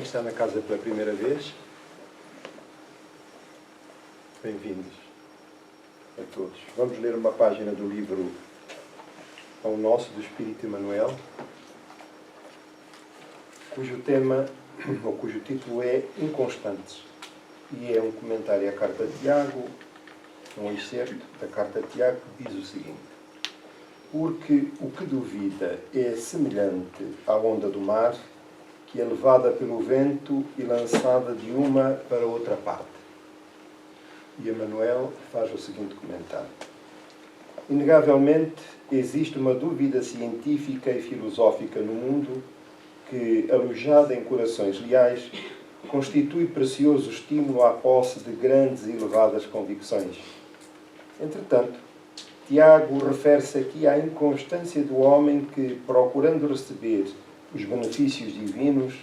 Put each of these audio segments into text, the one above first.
está na casa pela primeira vez, bem-vindos a todos. Vamos ler uma página do livro Pão Nosso, do Espírito Emmanuel, cujo tema, ou cujo título é Inconstantes. E é um comentário à carta de Tiago, um excerto da carta de Tiago, que diz o seguinte: porque o que duvida é semelhante à onda do mar, que é levada pelo vento e lançada de uma para outra parte. E Emmanuel faz o seguinte comentário: inegavelmente existe uma dúvida científica e filosófica no mundo que, alojada em corações leais, constitui precioso estímulo à posse de grandes e elevadas convicções. Entretanto, Tiago refere-se aqui à inconstância do homem que, procurando receber os benefícios divinos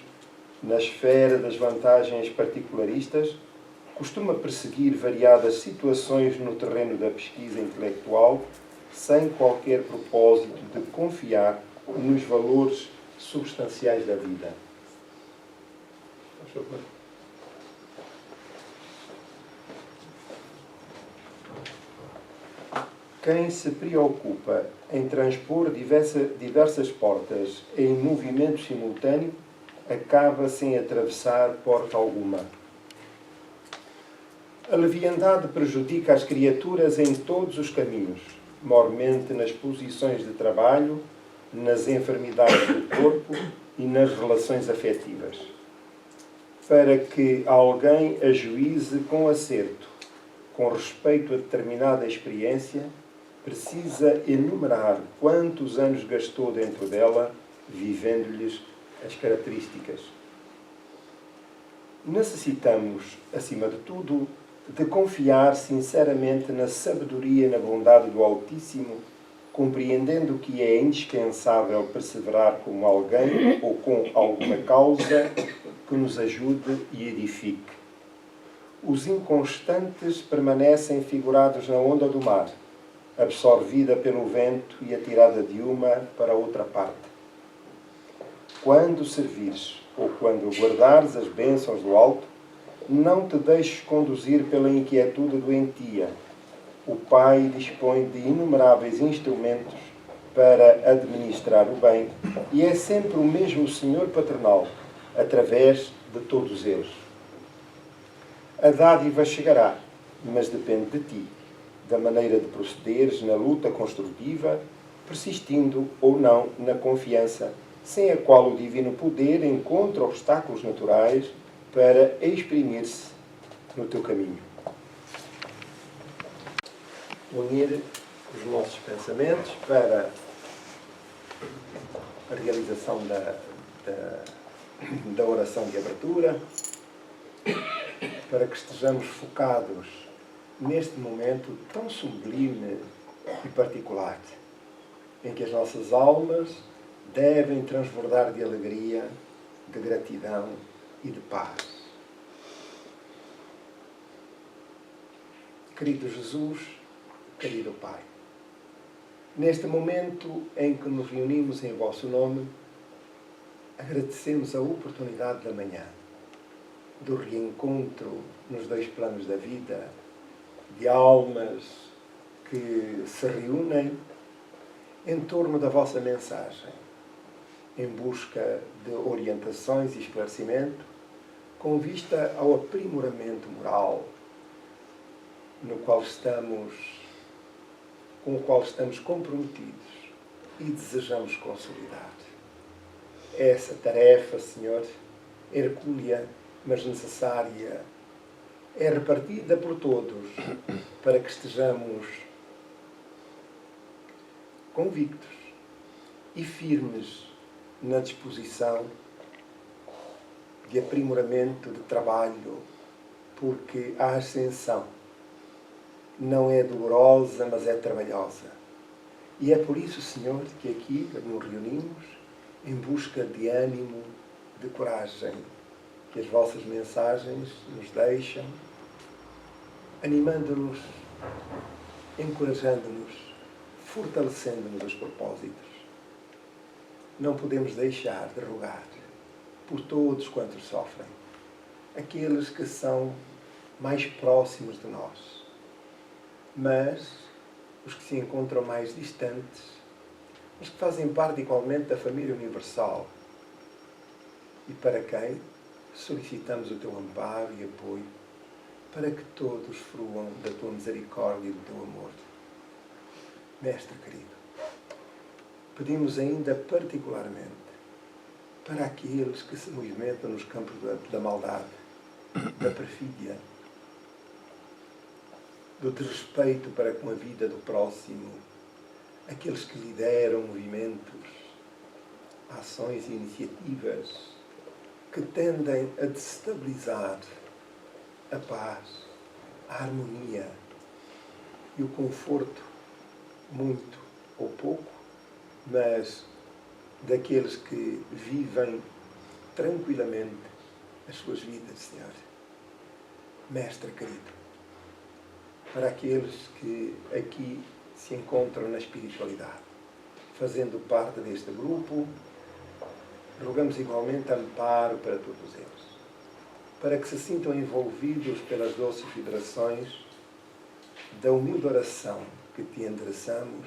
na esfera das vantagens particularistas, costuma perseguir variadas situações no terreno da pesquisa intelectual sem qualquer propósito de confiar nos valores substanciais da vida. Quem se preocupa em transpor diversas portas em movimento simultâneo acaba sem atravessar porta alguma. A leviandade prejudica as criaturas em todos os caminhos, mormente nas posições de trabalho, nas enfermidades do corpo e nas relações afetivas. Para que alguém ajuize com acerto, com respeito a determinada experiência, precisa enumerar quantos anos gastou dentro dela, vivendo-lhes as características. Necessitamos, acima de tudo, de confiar sinceramente na sabedoria e na bondade do Altíssimo, compreendendo que é indispensável perseverar com alguém ou com alguma causa que nos ajude e edifique. Os inconstantes permanecem figurados na onda do mar, absorvida pelo vento e atirada de uma para outra parte. Quando servires ou quando guardares as bênçãos do alto, não te deixes conduzir pela inquietude doentia. O Pai dispõe de inumeráveis instrumentos para administrar o bem e é sempre o mesmo Senhor paternal, através de todos eles. A dádiva chegará, mas depende de ti, da maneira de procederes na luta construtiva, persistindo ou não na confiança, sem a qual o divino poder encontra obstáculos naturais para exprimir-se no teu caminho. Unir os nossos pensamentos para a realização da oração de abertura, para que estejamos focados neste momento tão sublime e particular, em que as nossas almas devem transbordar de alegria, de gratidão e de paz. Querido Jesus, querido Pai, neste momento em que nos reunimos em vosso nome, agradecemos a oportunidade da manhã, do reencontro nos dois planos da vida, de almas que se reúnem em torno da vossa mensagem, em busca de orientações e esclarecimento, com vista ao aprimoramento moral com o qual estamos comprometidos e desejamos consolidar. Essa tarefa, Senhor, hercúlea, mas necessária, é repartida por todos para que estejamos convictos e firmes na disposição de aprimoramento, de trabalho, porque a ascensão não é dolorosa, mas é trabalhosa. E é por isso, Senhor, que aqui nos reunimos em busca de ânimo, de coragem, que as vossas mensagens nos deixam, animando-nos, encorajando-nos, fortalecendo-nos os propósitos. Não podemos deixar de rogar por todos quantos sofrem, aqueles que são mais próximos de nós, mas os que se encontram mais distantes, os que fazem parte igualmente da família universal e para quem solicitamos o teu amparo e apoio para que todos fruam da tua misericórdia e do teu amor. Mestre querido, pedimos ainda particularmente para aqueles que se movimentam nos campos da maldade, da perfídia, do desrespeito para com a vida do próximo, aqueles que lideram movimentos, ações e iniciativas que tendem a desestabilizar a paz, a harmonia e o conforto, muito ou pouco, mas daqueles que vivem tranquilamente as suas vidas, Senhor. Mestre querido, para aqueles que aqui se encontram na espiritualidade, fazendo parte deste grupo, rogamos igualmente amparo para todos eles, para que se sintam envolvidos pelas doces vibrações da humilde oração que te endereçamos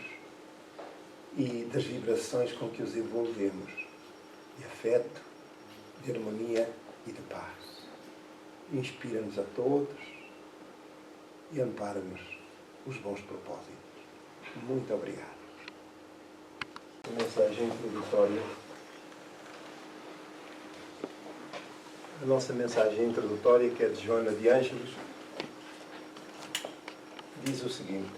e das vibrações com que os envolvemos, de afeto, de harmonia e de paz. Inspira-nos a todos e ampara-nos os bons propósitos. Muito obrigado. A mensagem introdutória. A nossa mensagem introdutória, que é de Joana de Ângelos, diz o seguinte: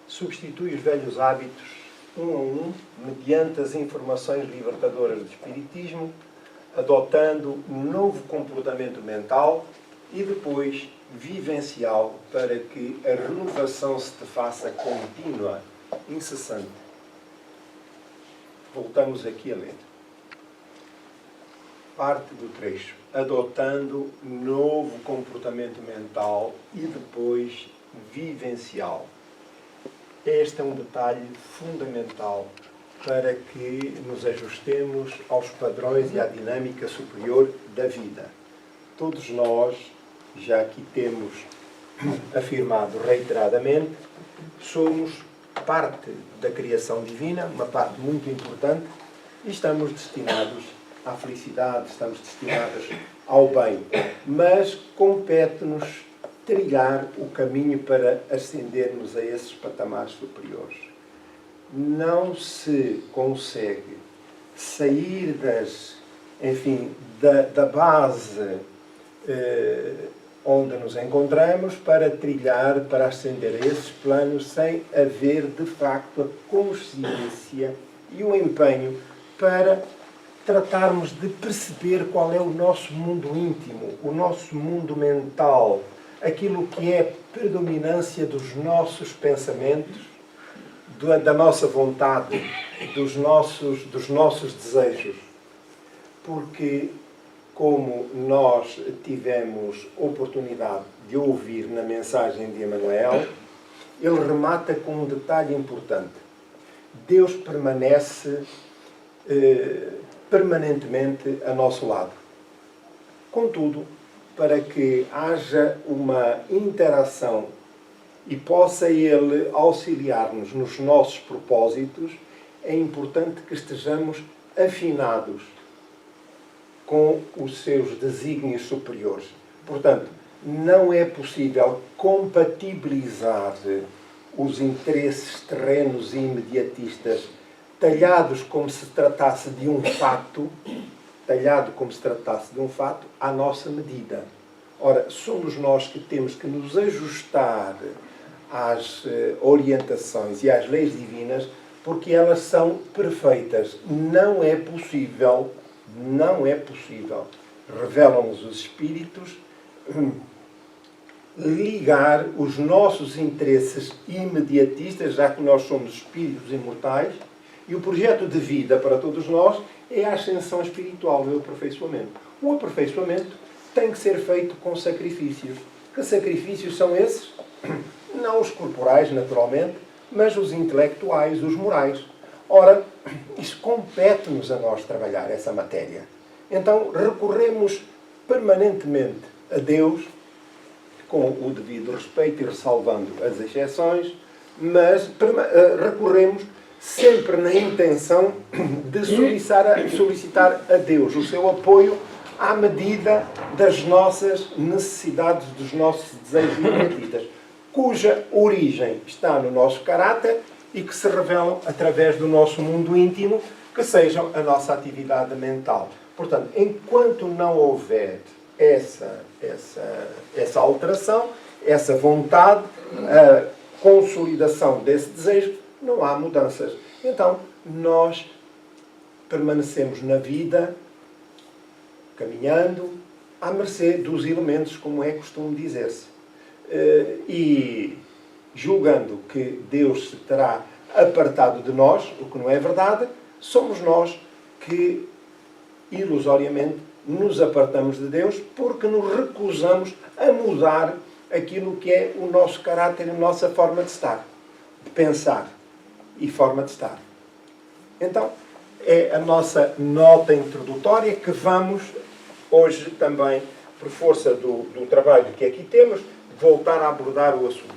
substitui os velhos hábitos, um a um, mediante as informações libertadoras do Espiritismo, adotando um novo comportamento mental e depois vivencial para que a renovação se te faça contínua, incessante. Voltamos aqui a ler. Parte do trecho. Adotando novo comportamento mental e depois vivencial. Este é um detalhe fundamental para que nos ajustemos aos padrões e à dinâmica superior da vida. Todos nós, já aqui temos afirmado reiteradamente, somos parte da criação divina, uma parte muito importante, e estamos destinados à felicidade, estamos destinados ao bem. Mas compete-nos trilhar o caminho para ascendermos a esses patamares superiores. Não se consegue sair da base onde nos encontramos para trilhar, para ascender a esses planos sem haver de facto a consciência e o empenho para tratarmos de perceber qual é o nosso mundo íntimo, o nosso mundo mental, aquilo que é a predominância dos nossos pensamentos, da nossa vontade, dos nossos desejos. Porque, como nós tivemos oportunidade de ouvir na mensagem de Emmanuel, ele remata com um detalhe importante. Deus permanece permanentemente a nosso lado. Contudo, para que haja uma interação e possa Ele auxiliar-nos nos nossos propósitos, é importante que estejamos afinados com os seus desígnios superiores. Portanto, não é possível compatibilizar os interesses terrenos e imediatistas talhados como se tratasse de um fato, à nossa medida. Ora, somos nós que temos que nos ajustar às orientações e às leis divinas, porque elas são perfeitas. Não é possível, revelam-nos os Espíritos, ligar os nossos interesses imediatistas, já que nós somos espíritos imortais, e o projeto de vida para todos nós é a ascensão espiritual, o aperfeiçoamento. O aperfeiçoamento tem que ser feito com sacrifícios. Que sacrifícios são esses? Não os corporais, naturalmente, mas os intelectuais, os morais. Ora, isso compete-nos a nós trabalhar essa matéria. Então recorremos permanentemente a Deus, com o devido respeito e ressalvando as exceções, mas recorremos sempre na intenção de solicitar a Deus o seu apoio à medida das nossas necessidades, dos nossos desejos imediatos, cuja origem está no nosso caráter e que se revelam através do nosso mundo íntimo, que sejam a nossa atividade mental. Portanto, enquanto não houver essa alteração, essa vontade, a consolidação desse desejo, não há mudanças. Então, nós permanecemos na vida, caminhando, à mercê dos elementos, como é costume dizer-se. E julgando que Deus se terá apartado de nós, o que não é verdade, somos nós que, ilusoriamente, nos apartamos de Deus porque nos recusamos a mudar aquilo que é o nosso caráter e a nossa forma de estar, de pensar e forma de estar. Então, é a nossa nota introdutória que vamos, hoje também, por força do trabalho que aqui temos, voltar a abordar o assunto.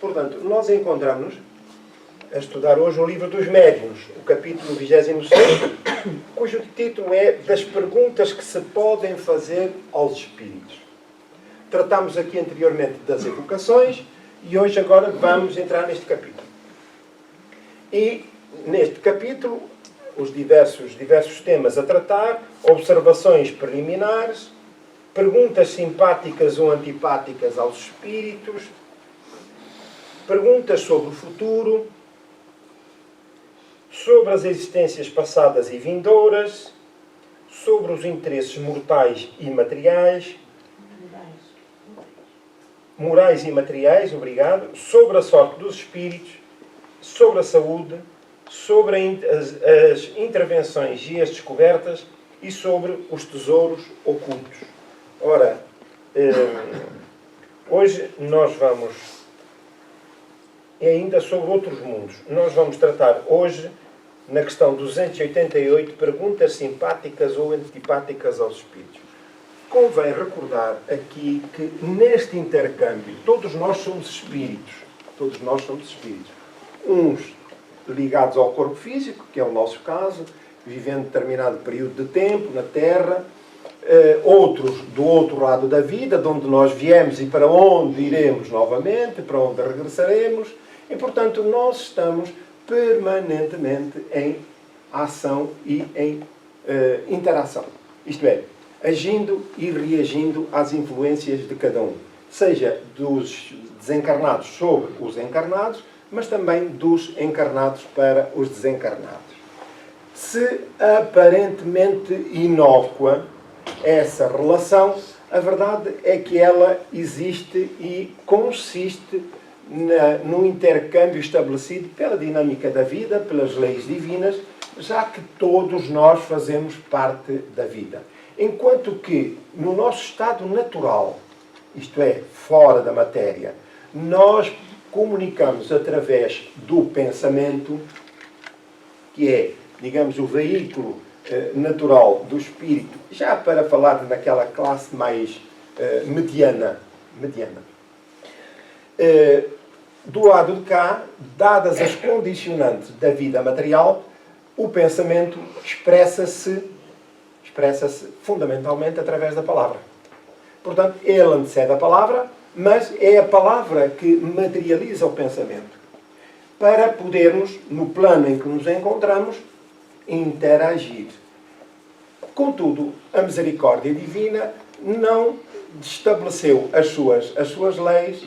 Portanto, nós encontramos a estudar hoje o livro dos Médiuns, o capítulo 26, cujo título é Das Perguntas que se podem fazer aos Espíritos. Tratámos aqui anteriormente das evocações e hoje agora vamos entrar neste capítulo. E neste capítulo, os diversos temas a tratar, observações preliminares, perguntas simpáticas ou antipáticas aos espíritos, perguntas sobre o futuro, sobre as existências passadas e vindouras, sobre os interesses morais e materiais, sobre a sorte dos espíritos, sobre a saúde, sobre as intervenções e as descobertas e sobre os tesouros ocultos. Ora, hoje nós vamos, e ainda sobre outros mundos, nós vamos tratar hoje, na questão 288, perguntas simpáticas ou antipáticas aos espíritos. Convém recordar aqui que neste intercâmbio todos nós somos espíritos. Todos nós somos espíritos. Uns ligados ao corpo físico, que é o nosso caso, vivendo determinado período de tempo na Terra, outros do outro lado da vida, de onde nós viemos e para onde iremos novamente, para onde regressaremos, e portanto nós estamos permanentemente em ação e em interação. Isto é, agindo e reagindo às influências de cada um, seja dos desencarnados sobre os encarnados, mas também dos encarnados para os desencarnados. Se aparentemente inócua essa relação, a verdade é que ela existe e consiste no intercâmbio estabelecido pela dinâmica da vida, pelas leis divinas, já que todos nós fazemos parte da vida. Enquanto que, no nosso estado natural, isto é, fora da matéria, nós comunicamos através do pensamento, que é, digamos, o veículo natural do espírito, já para falar naquela classe mais mediana. Do lado de cá, dadas as condicionantes da vida material, o pensamento expressa-se fundamentalmente através da palavra. Portanto, ele antecede a palavra, mas é a palavra que materializa o pensamento. Para podermos, no plano em que nos encontramos, interagir. Contudo, a misericórdia divina não estabeleceu as suas leis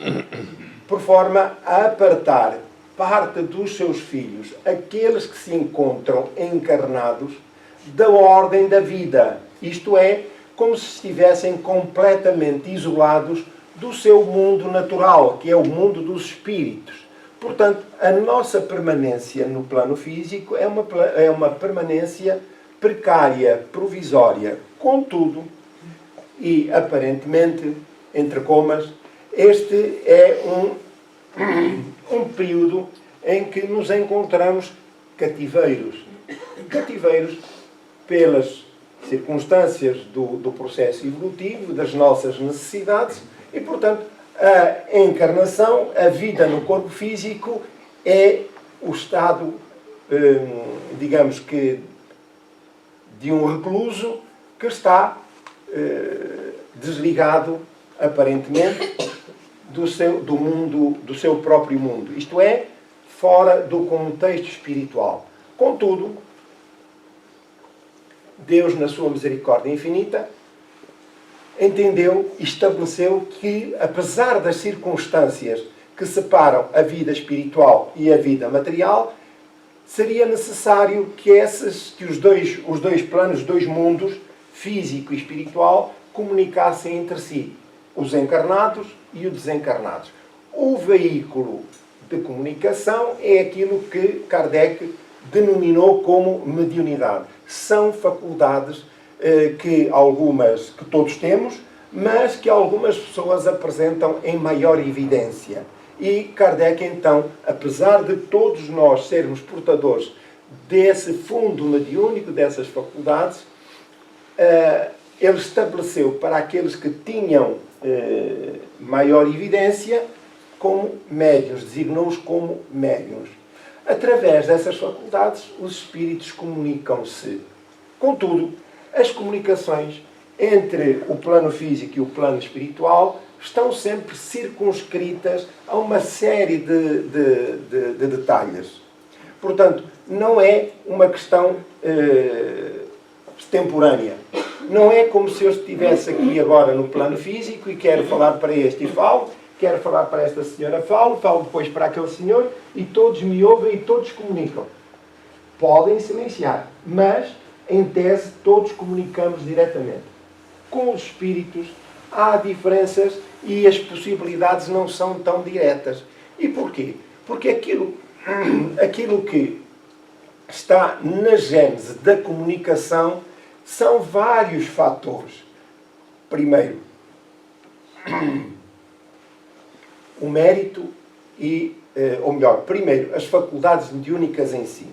por forma a apartar parte dos seus filhos, aqueles que se encontram encarnados, da ordem da vida. Isto é, como se estivessem completamente isolados do seu mundo natural, que é o mundo dos espíritos. Portanto, a nossa permanência no plano físico é uma permanência precária, provisória. Contudo, e aparentemente, entre comas, este é um período em que nos encontramos cativeiros. Cativeiros pelas circunstâncias do processo evolutivo, das nossas necessidades, e, portanto, a encarnação, a vida no corpo físico, é o estado, digamos que, de um recluso que está desligado, aparentemente, do seu próprio mundo. Isto é, fora do contexto espiritual. Contudo, Deus, na sua misericórdia infinita, entendeu e estabeleceu que, apesar das circunstâncias que separam a vida espiritual e a vida material, seria necessário que os dois planos, os dois mundos, físico e espiritual, comunicassem entre si, os encarnados e os desencarnados. O veículo de comunicação é aquilo que Kardec denominou como mediunidade. São faculdades que todos temos, mas que algumas pessoas apresentam em maior evidência. E Kardec, então, apesar de todos nós sermos portadores desse fundo mediúnico, dessas faculdades, ele estabeleceu para aqueles que tinham maior evidência como médiuns, designou-os como médiuns. Através dessas faculdades, os espíritos comunicam-se. Contudo, as comunicações entre o plano físico e o plano espiritual estão sempre circunscritas a uma série de detalhes. Portanto, não é uma questão extemporânea. Não é como se eu estivesse aqui agora no plano físico e quero falar para este e falo, quero falar para esta senhora, falo depois para aquele senhor e todos me ouvem e todos comunicam. Podem silenciar, mas, em tese, todos comunicamos diretamente. Com os espíritos há diferenças e as possibilidades não são tão diretas. E porquê? Porque aquilo que está na gênese da comunicação são vários fatores. Primeiro, o mérito primeiro, as faculdades mediúnicas em si.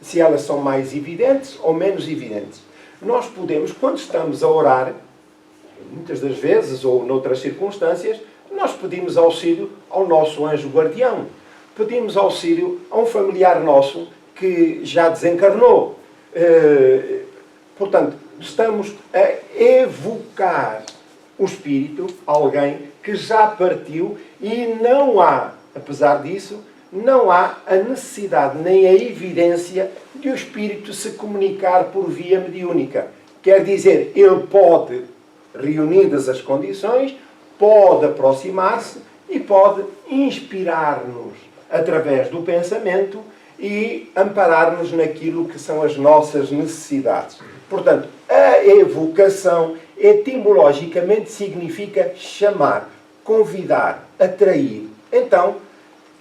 Se elas são mais evidentes ou menos evidentes. Nós podemos, quando estamos a orar, muitas das vezes, ou noutras circunstâncias, nós pedimos auxílio ao nosso anjo guardião. Pedimos auxílio a um familiar nosso que já desencarnou. Portanto, estamos a evocar o espírito, alguém que já partiu, e não há, apesar disso, não há a necessidade nem a evidência de o espírito se comunicar por via mediúnica. Quer dizer, ele pode, reunidas as condições, pode aproximar-se e pode inspirar-nos através do pensamento e amparar-nos naquilo que são as nossas necessidades. Portanto, a evocação etimologicamente significa chamar, convidar, atrair. Então,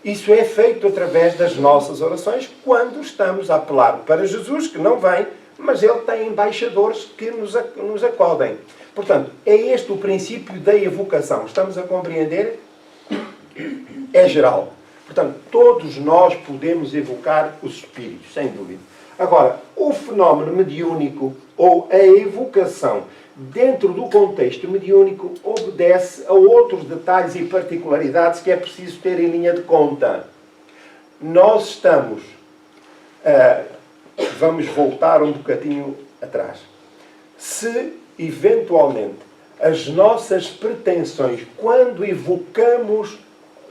isso é feito através das nossas orações quando estamos a apelar para Jesus, que não vem, mas ele tem embaixadores que nos acodem. Portanto, é este o princípio da evocação. Estamos a compreender? É geral. Portanto, todos nós podemos evocar os espíritos, sem dúvida. Agora, o fenómeno mediúnico ou a evocação dentro do contexto mediúnico obedece a outros detalhes e particularidades que é preciso ter em linha de conta. Nós estamos... vamos voltar um bocadinho atrás. Se, eventualmente, as nossas pretensões, quando evocamos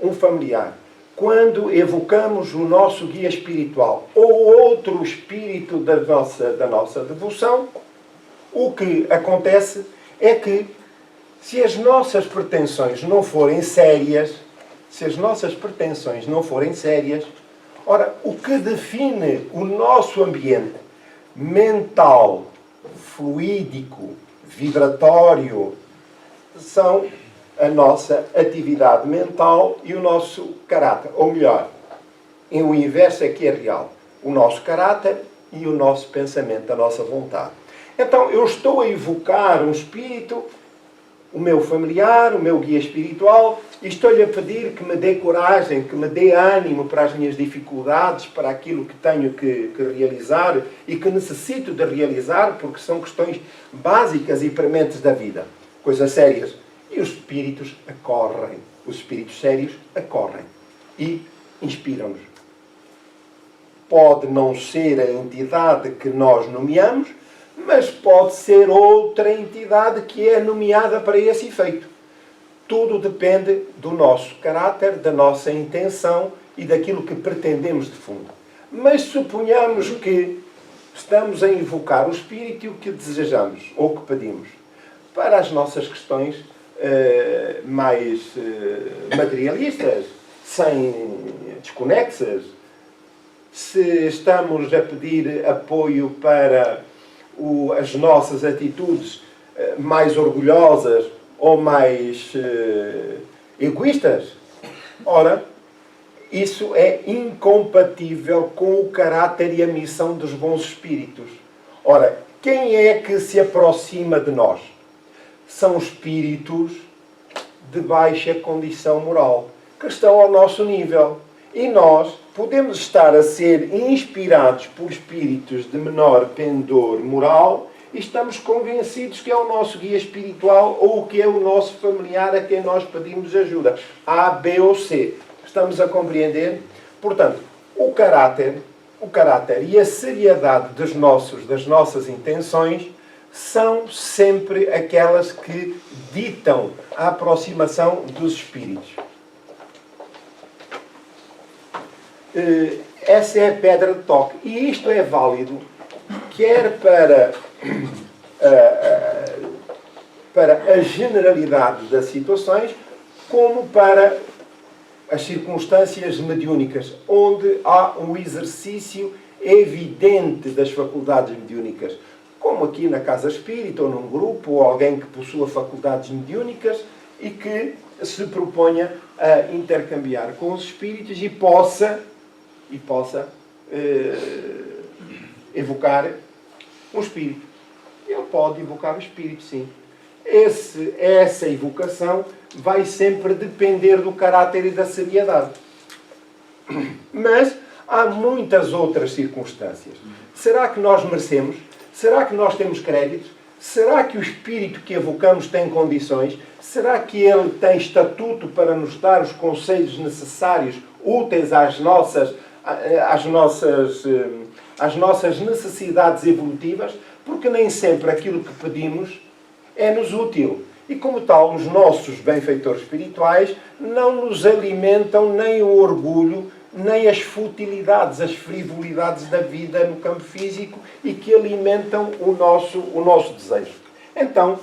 um familiar, quando evocamos o nosso guia espiritual ou outro espírito da nossa devoção, o que acontece é que, se as nossas pretensões não forem sérias, ora, o que define o nosso ambiente mental, fluídico, vibratório, são a nossa atividade mental e o nosso caráter. Ou melhor, o inverso é que é real. O nosso caráter e o nosso pensamento, a nossa vontade. Então, eu estou a evocar um espírito, o meu familiar, o meu guia espiritual, e estou-lhe a pedir que me dê coragem, que me dê ânimo para as minhas dificuldades, para aquilo que tenho que realizar e que necessito de realizar, porque são questões básicas e prementes da vida. Coisas sérias. E os espíritos acorrem. Os espíritos sérios acorrem e inspiram-nos. Pode não ser a entidade que nós nomeamos, mas pode ser outra entidade que é nomeada para esse efeito. Tudo depende do nosso caráter, da nossa intenção e daquilo que pretendemos de fundo. Mas suponhamos que estamos a invocar o Espírito e o que desejamos ou que pedimos para as nossas questões mais materialistas, sem desconexas. Se estamos a pedir apoio para as nossas atitudes mais orgulhosas ou mais egoístas, ora, isso é incompatível com o caráter e a missão dos bons espíritos. Ora, quem é que se aproxima de nós? São espíritos de baixa condição moral, que estão ao nosso nível. E nós podemos estar a ser inspirados por espíritos de menor pendor moral e estamos convencidos que é o nosso guia espiritual ou que é o nosso familiar a quem nós pedimos ajuda. A, B ou C. Estamos a compreender? Portanto, o caráter e a seriedade das nossas intenções são sempre aquelas que ditam a aproximação dos espíritos. Essa é a pedra de toque. E isto é válido quer para a generalidade das situações, como para as circunstâncias mediúnicas, onde há um exercício evidente das faculdades mediúnicas. Como aqui na casa espírita, ou num grupo, ou alguém que possua faculdades mediúnicas e que se proponha a intercambiar com os espíritos e possa evocar um espírito. Ele pode evocar o espírito, sim. Essa evocação vai sempre depender do caráter e da seriedade. Mas há muitas outras circunstâncias. Será que nós merecemos? Será que nós temos créditos? Será que o espírito que evocamos tem condições? Será que ele tem estatuto para nos dar os conselhos necessários, úteis às nossas necessidades evolutivas? Porque nem sempre aquilo que pedimos é-nos útil. E como tal, os nossos benfeitores espirituais não nos alimentam nem o orgulho, nem as futilidades, as frivolidades da vida no campo físico e que alimentam o nosso desejo. Então,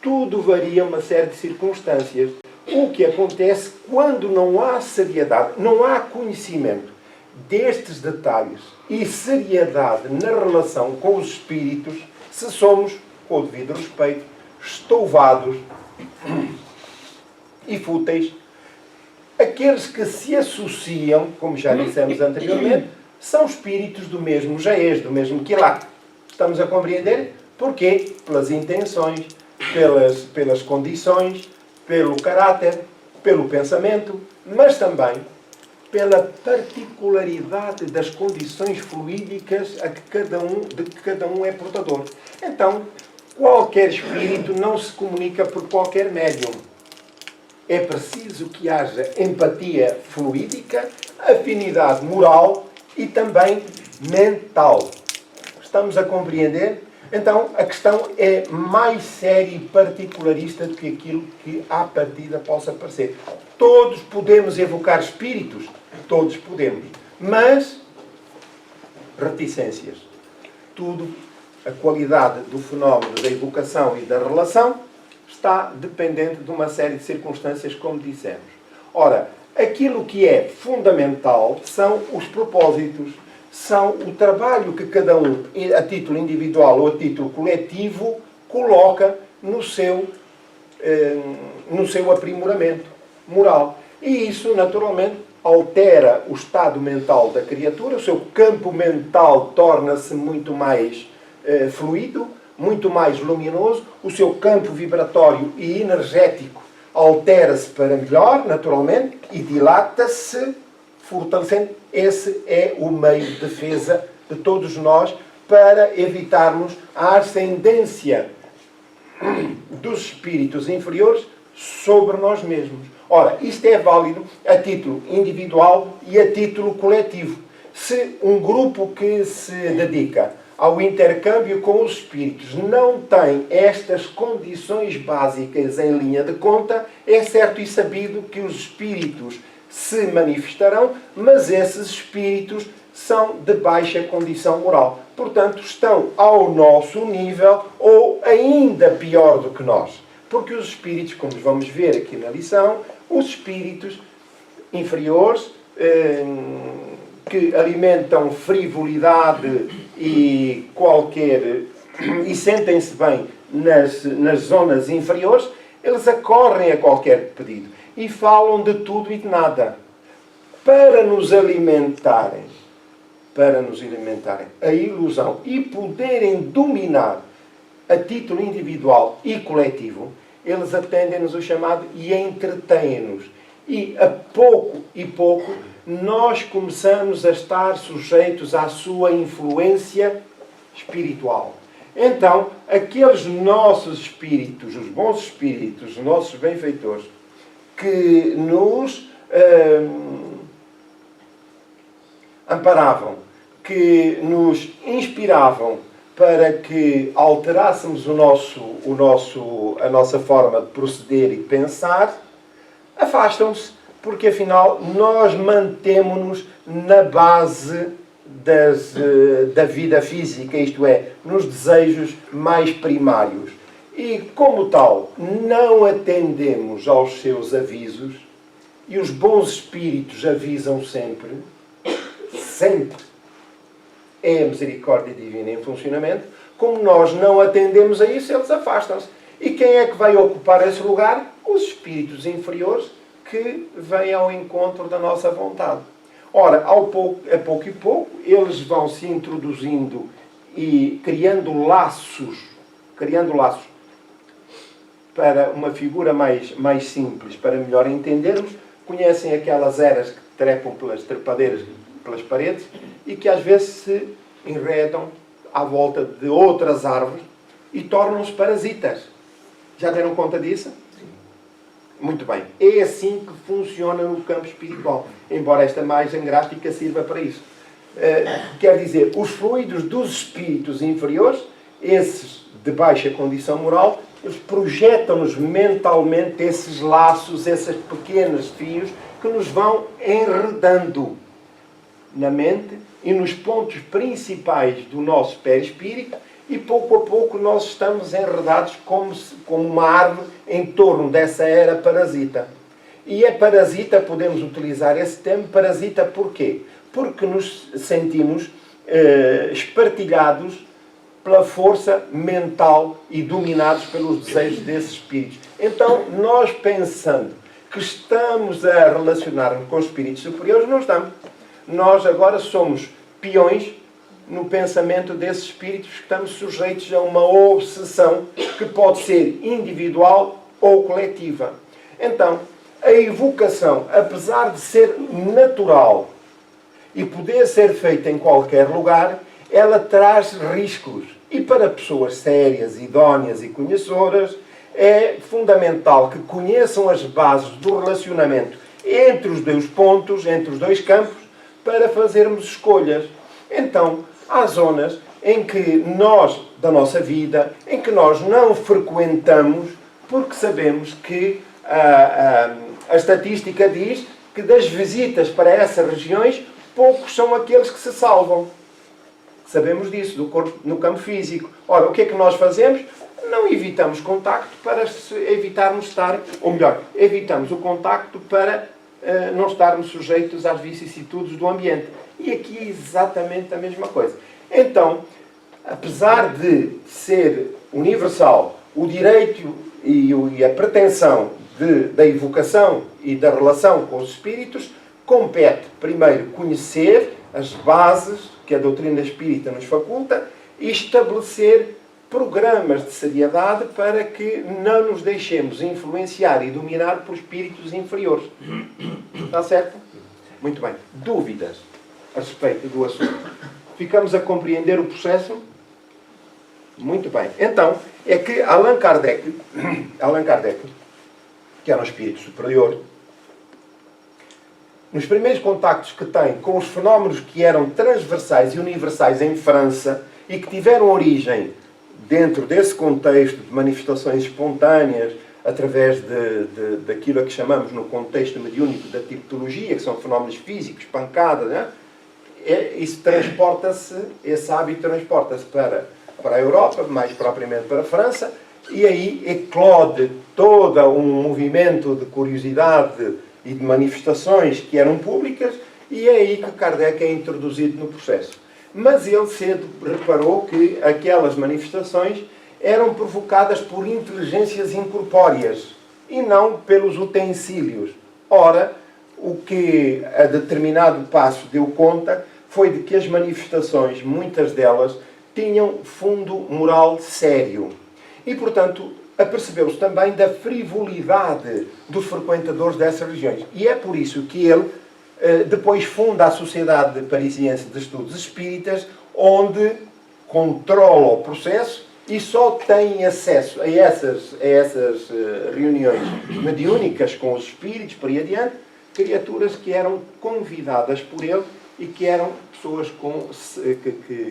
tudo varia uma série de circunstâncias. O que acontece quando não há seriedade, não há conhecimento destes detalhes e seriedade na relação com os espíritos, se somos, com o devido respeito, estouvados e fúteis. Aqueles que se associam, como já dissemos anteriormente, são espíritos do mesmo jaez, do mesmo quilate. Estamos a compreender? Porquê? Pelas intenções, pelas condições, pelo caráter, pelo pensamento, mas também pela particularidade das condições fluídicas de que cada um é portador. Então, qualquer espírito não se comunica por qualquer médium. É preciso que haja empatia fluídica, afinidade moral e também mental. Estamos a compreender? Então, a questão é mais séria e particularista do que aquilo que à partida possa parecer. Todos podemos evocar espíritos? Todos podemos. Mas, reticências. Tudo, a qualidade do fenómeno da evocação e da relação está dependente de uma série de circunstâncias, como dissemos. Ora, aquilo que é fundamental são os propósitos, são o trabalho que cada um, a título individual ou a título coletivo, coloca no seu aprimoramento moral. E isso, naturalmente, altera o estado mental da criatura, o seu campo mental torna-se muito mais fluido, muito mais luminoso, o seu campo vibratório e energético altera-se para melhor, naturalmente, e dilata-se, fortalecendo. Esse é o meio de defesa de todos nós para evitarmos a ascendência dos espíritos inferiores sobre nós mesmos. Ora, isto é válido a título individual e a título coletivo. Se um grupo que se dedica ao intercâmbio com os espíritos não tem estas condições básicas em linha de conta, é certo e sabido que os espíritos se manifestarão, mas esses espíritos são de baixa condição moral. Portanto, estão ao nosso nível ou ainda pior do que nós. Porque os espíritos, como vamos ver aqui na lição, os espíritos inferiores que alimentam frivolidade e sentem-se bem nas zonas inferiores, eles acorrem a qualquer pedido e falam de tudo e de nada para nos alimentarem a ilusão e poderem dominar a título individual e coletivo. Eles atendem-nos o chamado e entretêm-nos. E a pouco e pouco nós começamos a estar sujeitos à sua influência espiritual. Então, aqueles nossos espíritos, os bons espíritos, os nossos benfeitores, que nos amparavam, que nos inspiravam para que alterássemos a nossa forma de proceder e pensar, afastam-se, porque afinal nós mantemo-nos na base da vida física, isto é, nos desejos mais primários. E como tal, não atendemos aos seus avisos, e os bons espíritos avisam sempre, é a misericórdia divina em funcionamento. Como nós não atendemos a isso, eles afastam-se. E quem é que vai ocupar esse lugar? Os espíritos inferiores que vêm ao encontro da nossa vontade. Ora, a pouco e pouco, eles vão se introduzindo e criando laços para uma figura mais simples, para melhor entendermos. Conhecem aquelas eras que trepam pelas trepadeiras, pelas paredes, e que às vezes se enredam à volta de outras árvores e tornam-se parasitas. Já deram conta disso? Sim. Muito bem. É assim que funciona no campo espiritual, embora esta imagem gráfica sirva para isso. Quer dizer, os fluidos dos espíritos inferiores, esses de baixa condição moral, eles projetam-nos mentalmente esses laços, esses pequenos fios que nos vão enredando na mente e nos pontos principais do nosso perispírito, e pouco a pouco nós estamos enredados como uma árvore em torno dessa era parasita. E é parasita, podemos utilizar esse termo, parasita porquê? Porque nos sentimos espartilhados pela força mental e dominados pelos desejos desses espíritos. Então, nós pensando que estamos a relacionar-nos com os espíritos superiores, não estamos. Nós agora somos peões no pensamento desses espíritos, que estamos sujeitos a uma obsessão que pode ser individual ou coletiva. Então, a evocação, apesar de ser natural e poder ser feita em qualquer lugar, ela traz riscos. E para pessoas sérias, idóneas e conhecedoras, é fundamental que conheçam as bases do relacionamento entre os dois pontos, entre os dois campos, para fazermos escolhas. Então, há zonas em que nós, da nossa vida, em que nós não frequentamos, porque sabemos que a estatística diz que das visitas para essas regiões, poucos são aqueles que se salvam. Sabemos disso, do corpo, no campo físico. Ora, o que é que nós fazemos? Não evitamos contacto para evitarmos estar, ou melhor, evitamos o contacto para não estarmos sujeitos às vicissitudes do ambiente. E aqui é exatamente a mesma coisa. Então, apesar de ser universal o direito e a pretensão da evocação e da relação com os espíritos, compete primeiro conhecer as bases que a doutrina espírita nos faculta e estabelecer programas de seriedade para que não nos deixemos influenciar e dominar por espíritos inferiores. Está certo? Muito bem. Dúvidas a respeito do assunto? Ficamos a compreender o processo? Muito bem. Então, é que Allan Kardec, que era um espírito superior, nos primeiros contactos que tem com os fenómenos que eram transversais e universais em França e que tiveram origem dentro desse contexto de manifestações espontâneas, através daquilo a que chamamos no contexto mediúnico da tipologia, que são fenómenos físicos, pancadas, né? Isso transporta-se, esse hábito transporta-se para a Europa, mais propriamente para a França, e aí eclode todo um movimento de curiosidade e de manifestações que eram públicas, e é aí que Kardec é introduzido no processo. Mas ele cedo reparou que aquelas manifestações eram provocadas por inteligências incorpóreas e não pelos utensílios. Ora, o que a determinado passo deu conta foi de que as manifestações, muitas delas, tinham fundo moral sério. E, portanto, apercebeu-se também da frivolidade dos frequentadores dessas religiões. E é por isso que ele depois funda a Sociedade Parisiense de Estudos Espíritas, onde controla o processo e só tem acesso a essas reuniões mediúnicas com os espíritos, por aí adiante, criaturas que eram convidadas por ele e que eram pessoas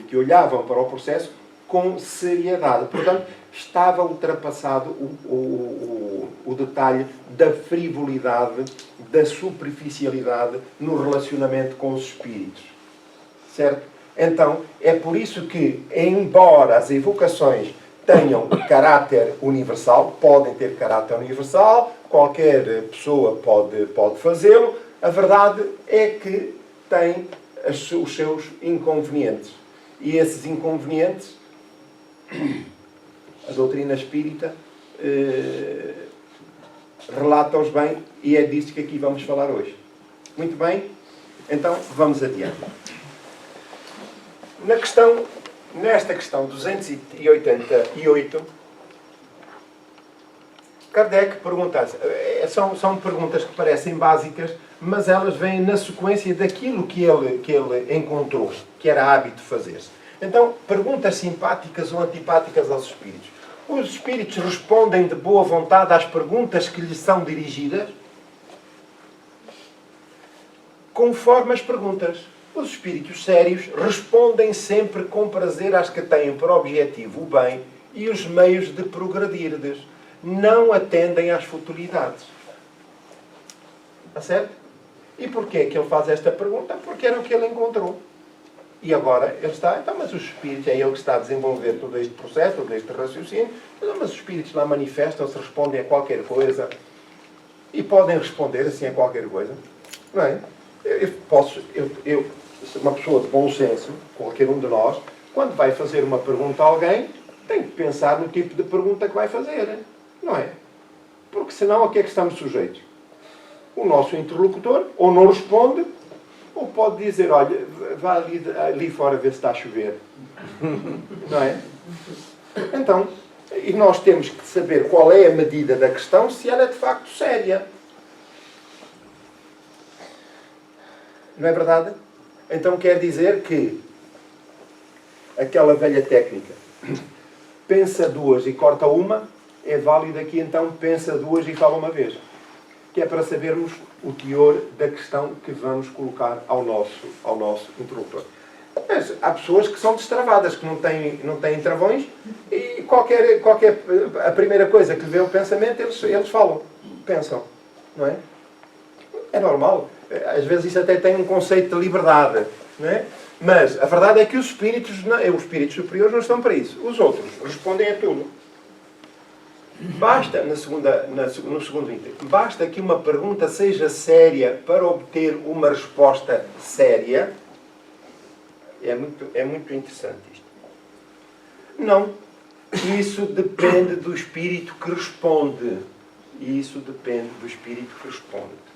que olhavam para o processo com seriedade. Portanto, estava ultrapassado o detalhe da frivolidade, da superficialidade no relacionamento com os espíritos. Certo? Então, é por isso que, embora as evocações tenham caráter universal, podem ter caráter universal, qualquer pessoa pode fazê-lo, a verdade é que tem os seus inconvenientes. E esses inconvenientes, a doutrina espírita relata-os bem, e é disso que aqui vamos falar hoje. Muito bem? Então, vamos adiante. Nesta questão 288, Kardec pergunta-se, são perguntas que parecem básicas, mas elas vêm na sequência daquilo que ele encontrou, que era hábito fazer-se. Então, perguntas simpáticas ou antipáticas aos espíritos. Os espíritos respondem de boa vontade às perguntas que lhes são dirigidas, conforme as perguntas. Os espíritos sérios respondem sempre com prazer às que têm por objetivo o bem e os meios de progredir-lhes. Não atendem às futilidades. Está certo? E porquê que ele faz esta pergunta? Porque era o que ele encontrou. E agora ele está... Então, mas os espíritos, é ele que está a desenvolver todo este processo, todo este raciocínio. Mas os espíritos lá manifestam-se, respondem a qualquer coisa. E podem responder assim a qualquer coisa. Não é? Uma pessoa de bom senso, qualquer um de nós, quando vai fazer uma pergunta a alguém, tem que pensar no tipo de pergunta que vai fazer. Não é? Porque senão a que é que estamos sujeitos? O nosso interlocutor ou não responde, ou pode dizer, olha, vá ali fora ver se está a chover. Não é? Então, e nós temos que saber qual é a medida da questão, se ela é de facto séria. Não é verdade? Então quer dizer que aquela velha técnica, pensa duas e corta uma, é válida aqui então, pensa duas e fala uma vez. Que é para sabermos o teor da questão que vamos colocar ao nosso interlocutor. Mas há pessoas que são destravadas, que não têm travões, e a primeira coisa que vê o pensamento, eles falam, pensam. Não é? É normal. Às vezes isso até tem um conceito de liberdade. Não é? Mas a verdade é que os espíritos superiores não estão para isso. Os outros respondem a tudo. Basta, no segundo item, basta que uma pergunta seja séria para obter uma resposta séria. É muito interessante isto. Não. Isso depende do espírito que responde. Isso depende do espírito que responde.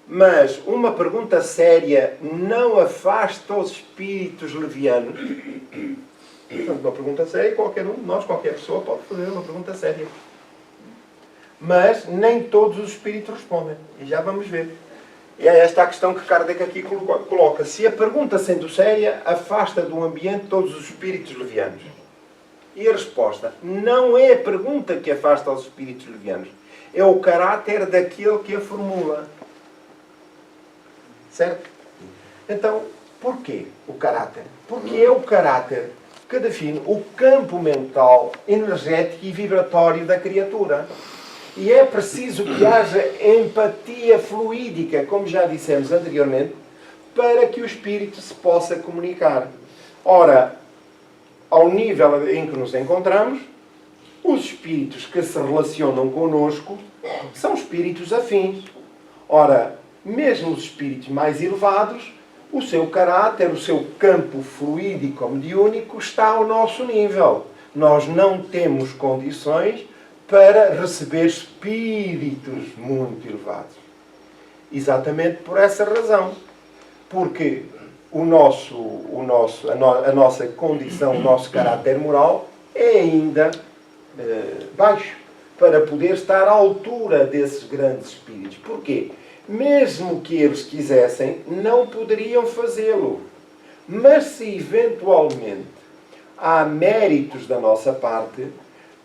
Mas uma pergunta séria não afasta os espíritos levianos. Portanto, uma pergunta séria, qualquer um de nós, qualquer pessoa pode fazer uma pergunta séria. Mas nem todos os espíritos respondem. E já vamos ver. E é esta a questão que Kardec aqui coloca. Se a pergunta, sendo séria, afasta do ambiente todos os espíritos levianos. E a resposta: não é a pergunta que afasta os espíritos levianos. É o caráter daquele que a formula. Certo? Então, porquê o caráter? Porque é o caráter que define o campo mental, energético e vibratório da criatura. E é preciso que haja empatia fluídica, como já dissemos anteriormente, para que o espírito se possa comunicar. Ora, ao nível em que nos encontramos, os espíritos que se relacionam connosco são espíritos afins. Ora, mesmo os espíritos mais elevados, o seu caráter, o seu campo fluídico mediúnico está ao nosso nível. Nós não temos condições para receber espíritos muito elevados. Exatamente por essa razão. Porque a nossa condição, o nosso caráter moral é ainda baixo para poder estar à altura desses grandes espíritos. Porquê? Mesmo que eles quisessem, não poderiam fazê-lo. Mas se eventualmente há méritos da nossa parte,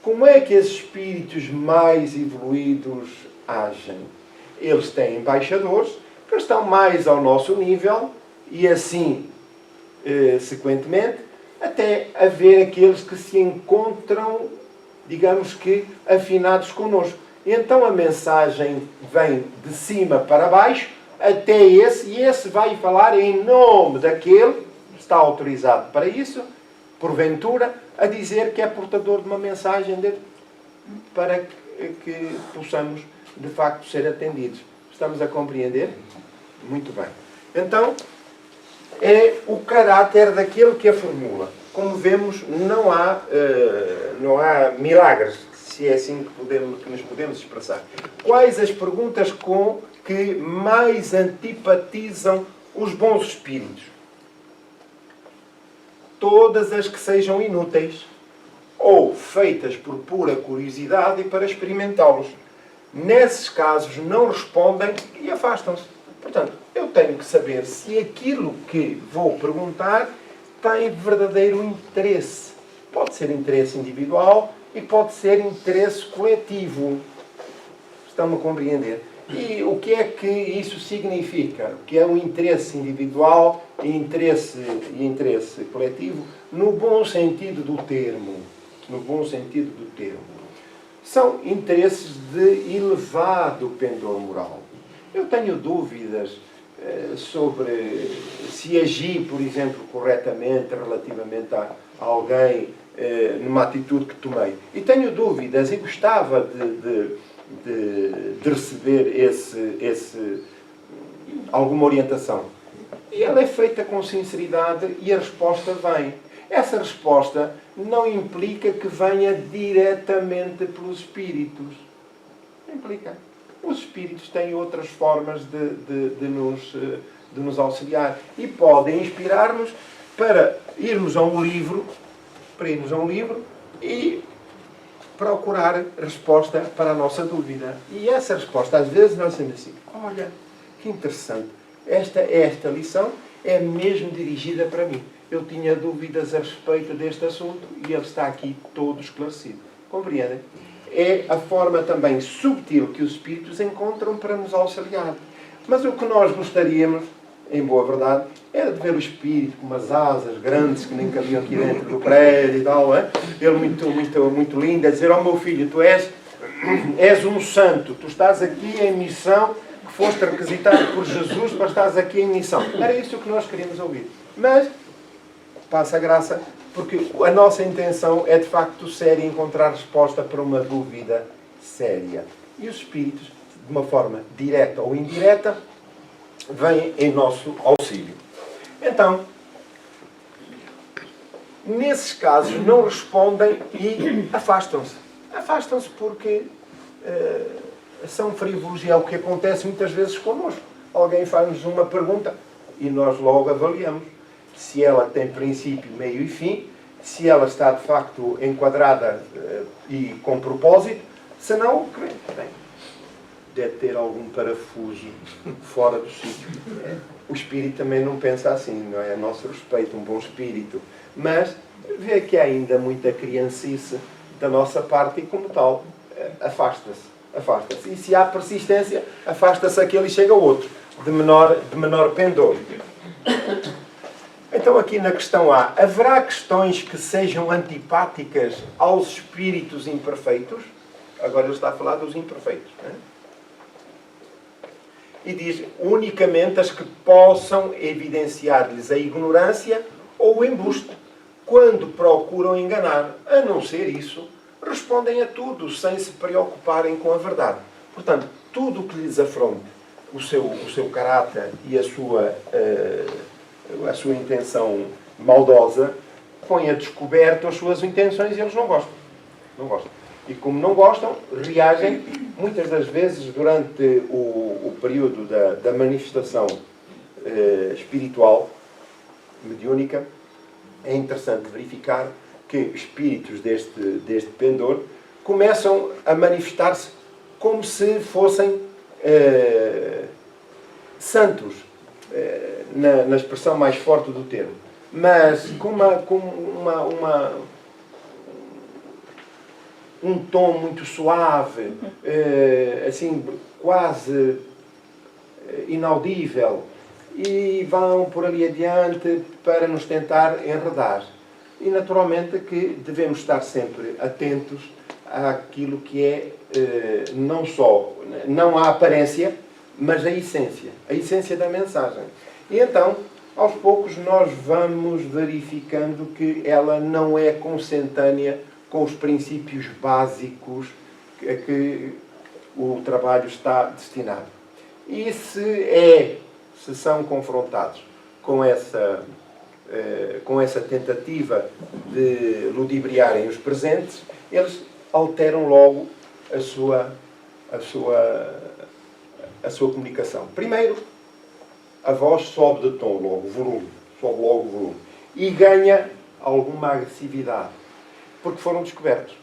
como é que esses espíritos mais evoluídos agem? Eles têm embaixadores que estão mais ao nosso nível e assim, sequentemente, até haver aqueles que se encontram, digamos que, afinados connosco. E então a mensagem vem de cima para baixo até esse, e esse vai falar em nome daquele que está autorizado para isso, porventura, a dizer que é portador de uma mensagem para que possamos, de facto, ser atendidos. Estamos a compreender? Muito bem. Então, é o caráter daquele que a formula. Como vemos, não há milagres, se é assim que nos podemos expressar. Quais as perguntas com que mais antipatizam os bons espíritos? Todas as que sejam inúteis ou feitas por pura curiosidade e para experimentá-los. Nesses casos não respondem e afastam-se. Portanto, eu tenho que saber se aquilo que vou perguntar tem verdadeiro interesse. Pode ser interesse individual e pode ser interesse coletivo. Estão-me a compreender? E o que é que isso significa? O que é um interesse individual e interesse coletivo no bom sentido do termo? No bom sentido do termo. São interesses de elevado pendor moral. Eu tenho dúvidas sobre se agir, por exemplo, corretamente relativamente a alguém numa atitude que tomei. E tenho dúvidas e gostava de receber alguma orientação. E ela é feita com sinceridade e a resposta vem. Essa resposta não implica que venha diretamente pelos espíritos. Não implica. Os espíritos têm outras formas de nos auxiliar e podem inspirar-nos para irmos a um livro, e procurar resposta para a nossa dúvida. E essa resposta, às vezes, nós dizemos assim: olha, que interessante, esta lição é mesmo dirigida para mim. Eu tinha dúvidas a respeito deste assunto e ele está aqui todo esclarecido. Compreendem? É a forma também subtil que os espíritos encontram para nos auxiliar. Mas o que nós gostaríamos, em boa verdade, era de ver o espírito com umas asas grandes que nem cabiam aqui dentro do prédio e tal, é? Ele muito lindo, a dizer: ó meu filho, tu és um santo, tu estás aqui em missão, que foste requisitado por Jesus para estares aqui em missão. Era isso que nós queríamos ouvir. Mas passa a graça, porque a nossa intenção é de facto séria, encontrar resposta para uma dúvida séria. E os espíritos, de uma forma direta ou indireta, vêm em nosso auxílio. Então, nesses casos não respondem e afastam-se. Afastam-se porque são frívolos, e é o que acontece muitas vezes connosco. alguém faz-nos uma pergunta e nós logo avaliamos se ela tem princípio, meio e fim, se ela está de facto enquadrada e com propósito, se não, bem, deve ter algum parafuso fora do sítio. O espírito também não pensa assim, não é? A nosso respeito, um bom espírito. Mas vê que há ainda muita criancice da nossa parte e, como tal, afasta-se. Afasta-se. E se há persistência, afasta-se aquele e chega ao outro, de menor pendor. Então, aqui na questão A, haverá questões que sejam antipáticas aos espíritos imperfeitos? Agora ele está a falar dos imperfeitos, não é? E diz, unicamente as que possam evidenciar-lhes a ignorância ou o embuste, quando procuram enganar. A não ser isso, respondem a tudo, sem se preocuparem com a verdade. Portanto, tudo o que lhes afronte o seu caráter e a sua intenção maldosa, põe a descoberto as suas intenções e eles não gostam. Não gostam. E como não gostam, reagem muitas das vezes durante o período da manifestação espiritual, mediúnica. É interessante verificar que espíritos deste pendor começam a manifestar-se como se fossem santos, na expressão mais forte do termo, mas com um tom muito suave, assim, quase inaudível, e vão por ali adiante para nos tentar enredar. E naturalmente que devemos estar sempre atentos àquilo que é não só, não a aparência, mas a essência da mensagem. E então, aos poucos, nós vamos verificando que ela não é consentânea com os princípios básicos a que o trabalho está destinado. E se são confrontados com essa tentativa de ludibriarem os presentes, eles alteram logo a sua comunicação. Primeiro, a voz sobe de tom, sobe logo o volume, e ganha alguma agressividade, porque foram descobertos.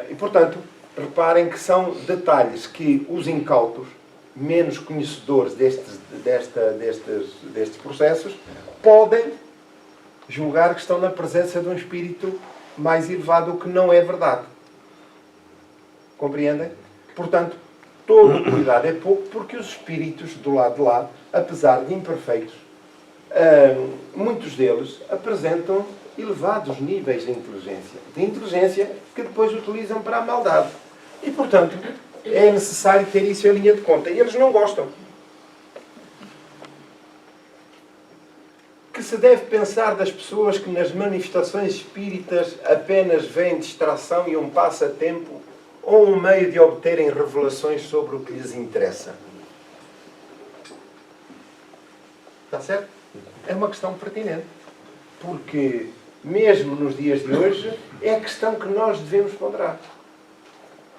E, portanto, reparem que são detalhes que os incautos, menos conhecedores destes processos, podem julgar que estão na presença de um espírito mais elevado, o que não é verdade. Compreendem? Portanto, todo o cuidado é pouco, porque os espíritos do lado de lá, apesar de imperfeitos, muitos deles apresentam elevados níveis de inteligência que depois utilizam para a maldade. E, portanto, é necessário ter isso em linha de conta. E eles não gostam. Que se deve pensar das pessoas que nas manifestações espíritas apenas veem distração e um passatempo ou um meio de obterem revelações sobre o que lhes interessa? Está certo? É uma questão pertinente. Porque, mesmo nos dias de hoje, é a questão que nós devemos ponderar.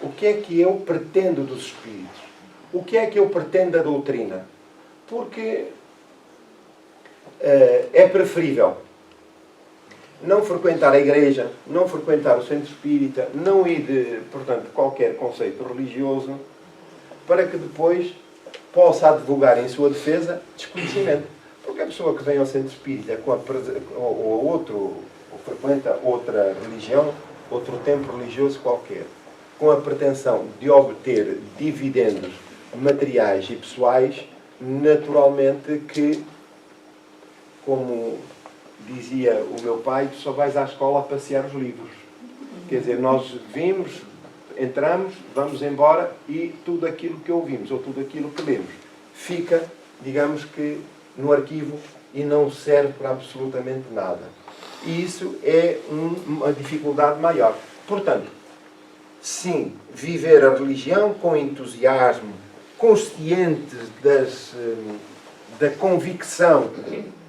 O que é que eu pretendo dos espíritos? O que é que eu pretendo da doutrina? Porque é preferível não frequentar a igreja, não frequentar o centro espírita, não ir de, portanto, qualquer conceito religioso, para que depois possa advogar em sua defesa desconhecimento. Porque a pessoa que vem ao centro espírita ou frequenta outra religião, outro templo religioso qualquer, com a pretensão de obter dividendos materiais e pessoais, naturalmente que, como dizia o meu pai, tu só vais à escola a passear os livros. Quer dizer, nós vimos, entramos, vamos embora e tudo aquilo que ouvimos ou tudo aquilo que lemos fica, digamos que, no arquivo e não serve para absolutamente nada. E isso é uma dificuldade maior. Portanto, sim, viver a religião com entusiasmo, conscientes da convicção,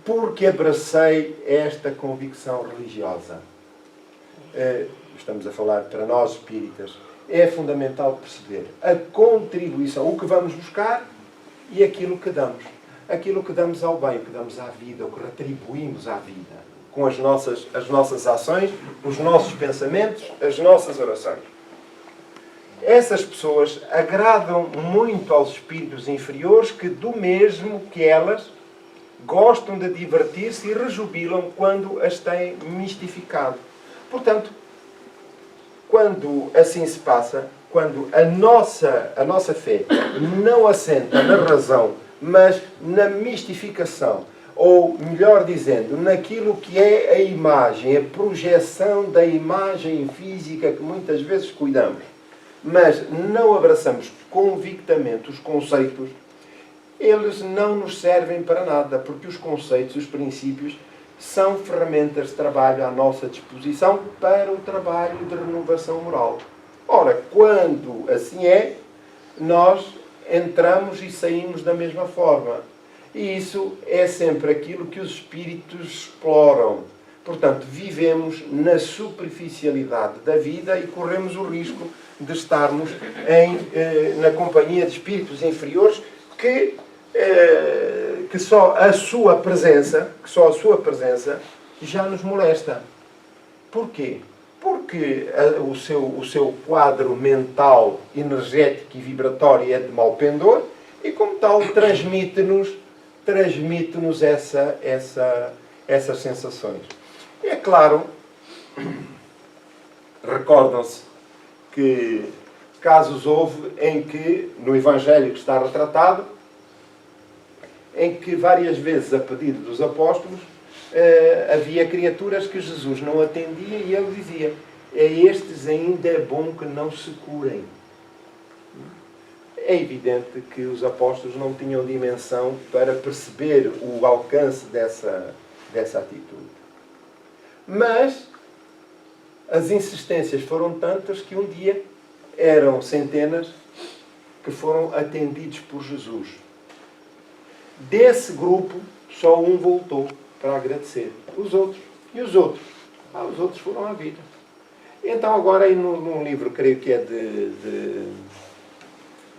porque abracei esta convicção religiosa. Estamos a falar para nós espíritas. É fundamental perceber a contribuição, o que vamos buscar e aquilo que damos. Aquilo que damos ao bem, o que damos à vida, o que retribuímos à vida. Com as nossas ações, os nossos pensamentos, as nossas orações. Essas pessoas agradam muito aos espíritos inferiores que, do mesmo que elas, gostam de divertir-se e rejubilam quando as têm mistificado. Portanto, quando assim se passa, quando a nossa fé não assenta na razão, mas na mistificação, ou melhor dizendo, naquilo que é a imagem, a projeção da imagem física que muitas vezes cuidamos, mas não abraçamos convictamente os conceitos, eles não nos servem para nada, porque os conceitos, os princípios, são ferramentas de trabalho à nossa disposição para o trabalho de renovação moral. Ora, quando assim é, nós entramos e saímos da mesma forma. E isso é sempre aquilo que os espíritos exploram. Portanto, vivemos na superficialidade da vida e corremos o risco de estarmos na companhia de espíritos inferiores que só a sua presença já nos molesta. Porquê? Porque o seu quadro mental, energético e vibratório é de mau pendor e, como tal, transmite-nos essas sensações. E é claro, recordam-se que casos houve em que, no Evangelho que está retratado, em que várias vezes, a pedido dos apóstolos, havia criaturas que Jesus não atendia e ele dizia: a estes ainda é bom que não se curem. É evidente que os apóstolos não tinham dimensão para perceber o alcance dessa atitude. Mas as insistências foram tantas que um dia eram centenas que foram atendidos por Jesus. Desse grupo, só um voltou para agradecer. Os outros foram à vida. Então, agora, aí num livro, creio que é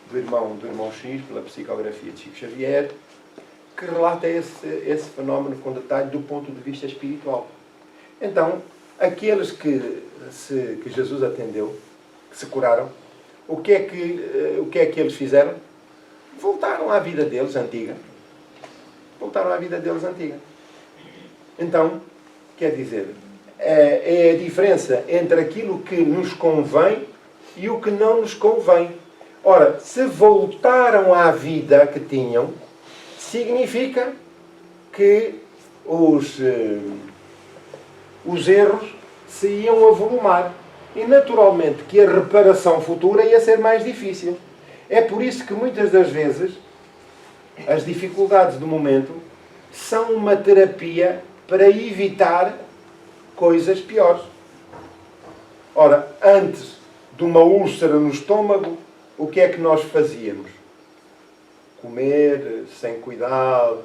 do irmão X, pela psicografia de Chico Xavier, que relata esse fenómeno com detalhe do ponto de vista espiritual. Então, aqueles que Jesus atendeu, que se curaram, o que é que eles fizeram? Voltaram à vida deles antiga. Então, quer dizer, é a diferença entre aquilo que nos convém e o que não nos convém. Ora, se voltaram à vida que tinham, significa que os erros se iam avolumar. E, naturalmente, que a reparação futura ia ser mais difícil. É por isso que, muitas das vezes, as dificuldades do momento são uma terapia para evitar coisas piores. Ora, antes de uma úlcera no estômago, o que é que nós fazíamos? Comer sem cuidado.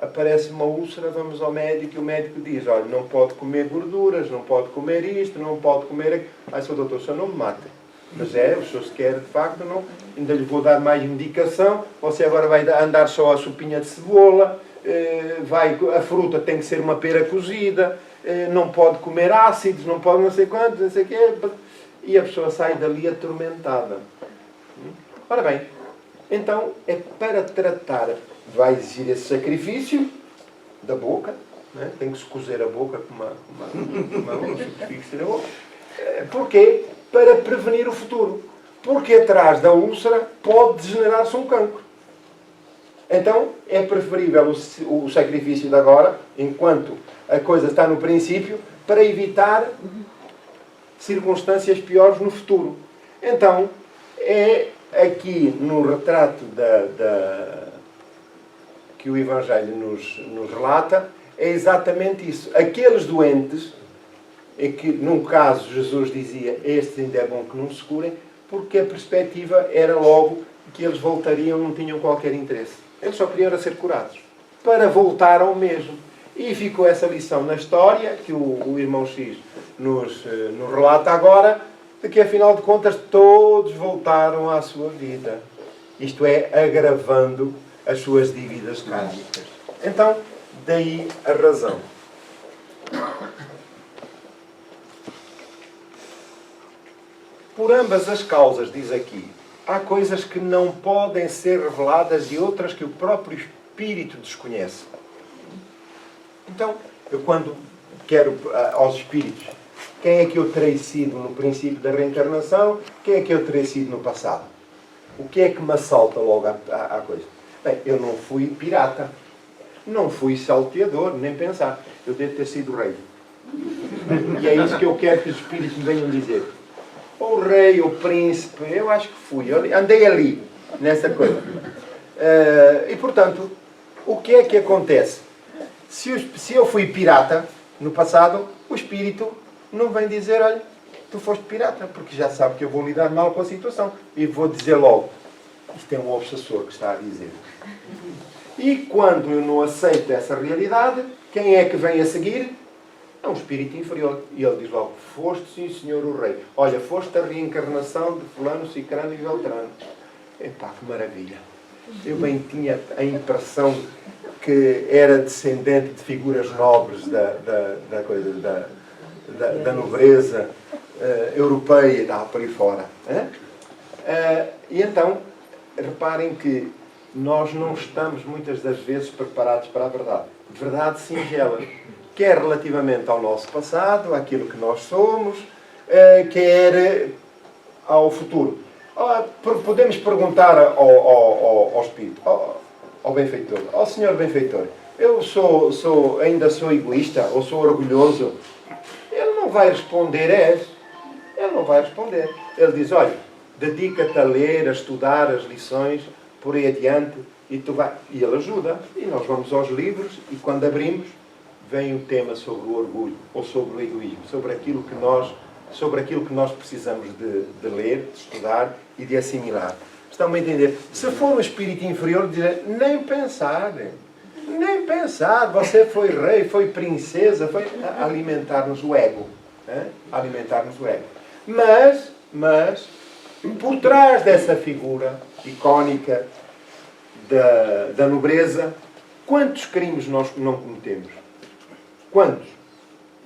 Aparece uma úlcera, vamos ao médico e o médico diz: olha, não pode comer gorduras, não pode comer isto, não pode comer aquilo. Ai, Sr. Doutor, o senhor não me mata. Mas o senhor se quer, de facto, não. Ainda lhe vou dar mais medicação. Você agora vai andar só a sopinha de cebola. A fruta tem que ser uma pera cozida. Não pode comer ácidos, não pode não sei quantos, não sei o quê. E a pessoa sai dali atormentada. Ora bem, então é para tratar. Vai exigir esse sacrifício da boca, né? Tem que se cozer a boca com um sacrifício da boca. Porquê? Para prevenir o futuro. Porque atrás da úlcera pode degenerar-se um cancro. Então é preferível o sacrifício de agora, enquanto a coisa está no princípio, para evitar circunstâncias piores no futuro. Então é aqui no retrato que o Evangelho nos relata, é exatamente isso. Aqueles doentes, em que, num caso, Jesus dizia: estes ainda é bom que não se curem, porque a perspectiva era logo que eles voltariam, não tinham qualquer interesse. Eles só queriam era ser curados, para voltar ao mesmo. E ficou essa lição na história, que o irmão X nos relata agora, de que, afinal de contas, todos voltaram à sua vida. Isto é, agravando as suas dívidas kármicas. Então, daí a razão. Por ambas as causas, diz aqui, há coisas que não podem ser reveladas e outras que o próprio Espírito desconhece. Então, eu quando quero aos Espíritos, quem é que eu terei sido no princípio da reencarnação, quem é que eu terei sido no passado? O que é que me assalta logo à coisa? Bem, eu não fui pirata, não fui salteador, nem pensar. Eu devo ter sido rei. E é isso que eu quero que os Espíritos me venham dizer. Ou rei, ou príncipe, eu acho que fui. Eu andei ali, nessa coisa. E, portanto, o que é que acontece? Se eu fui pirata no passado, o Espírito não vem dizer, olha, tu foste pirata, porque já sabe que eu vou lidar mal com a situação. E vou dizer logo, isto é um obsessor que está a dizer. E quando eu não aceito essa realidade, quem é que vem a seguir? É um espírito inferior. E ele diz logo, foste sim senhor o rei. Olha, foste a reencarnação de fulano, cicrano e beltrano. Epá, que maravilha. Eu bem tinha a impressão que era descendente de figuras nobres da nobreza europeia e tal, por aí fora. E então, reparem que nós não estamos muitas das vezes preparados para a verdade. Verdade singela. Quer relativamente ao nosso passado, àquilo que nós somos, quer ao futuro. Podemos perguntar ao Espírito, ao benfeitor, ao Senhor benfeitor, eu ainda sou egoísta ou sou orgulhoso? Ele não vai responder, Ele não vai responder. Ele diz, olha, dedica-te a ler, a estudar as lições, por aí adiante, e tu vai. E ele ajuda. E nós vamos aos livros, e quando abrimos, vem o tema sobre o orgulho, ou sobre o egoísmo, sobre aquilo que nós precisamos de ler, de estudar e de assimilar. Estão-me a entender? Se for um espírito inferior, dizer, nem pensar, você foi rei, foi princesa, foi alimentar-nos o ego. Alimentar-nos o ego. Mas, por trás dessa figura icónica da nobreza, quantos crimes nós não cometemos? Quantos?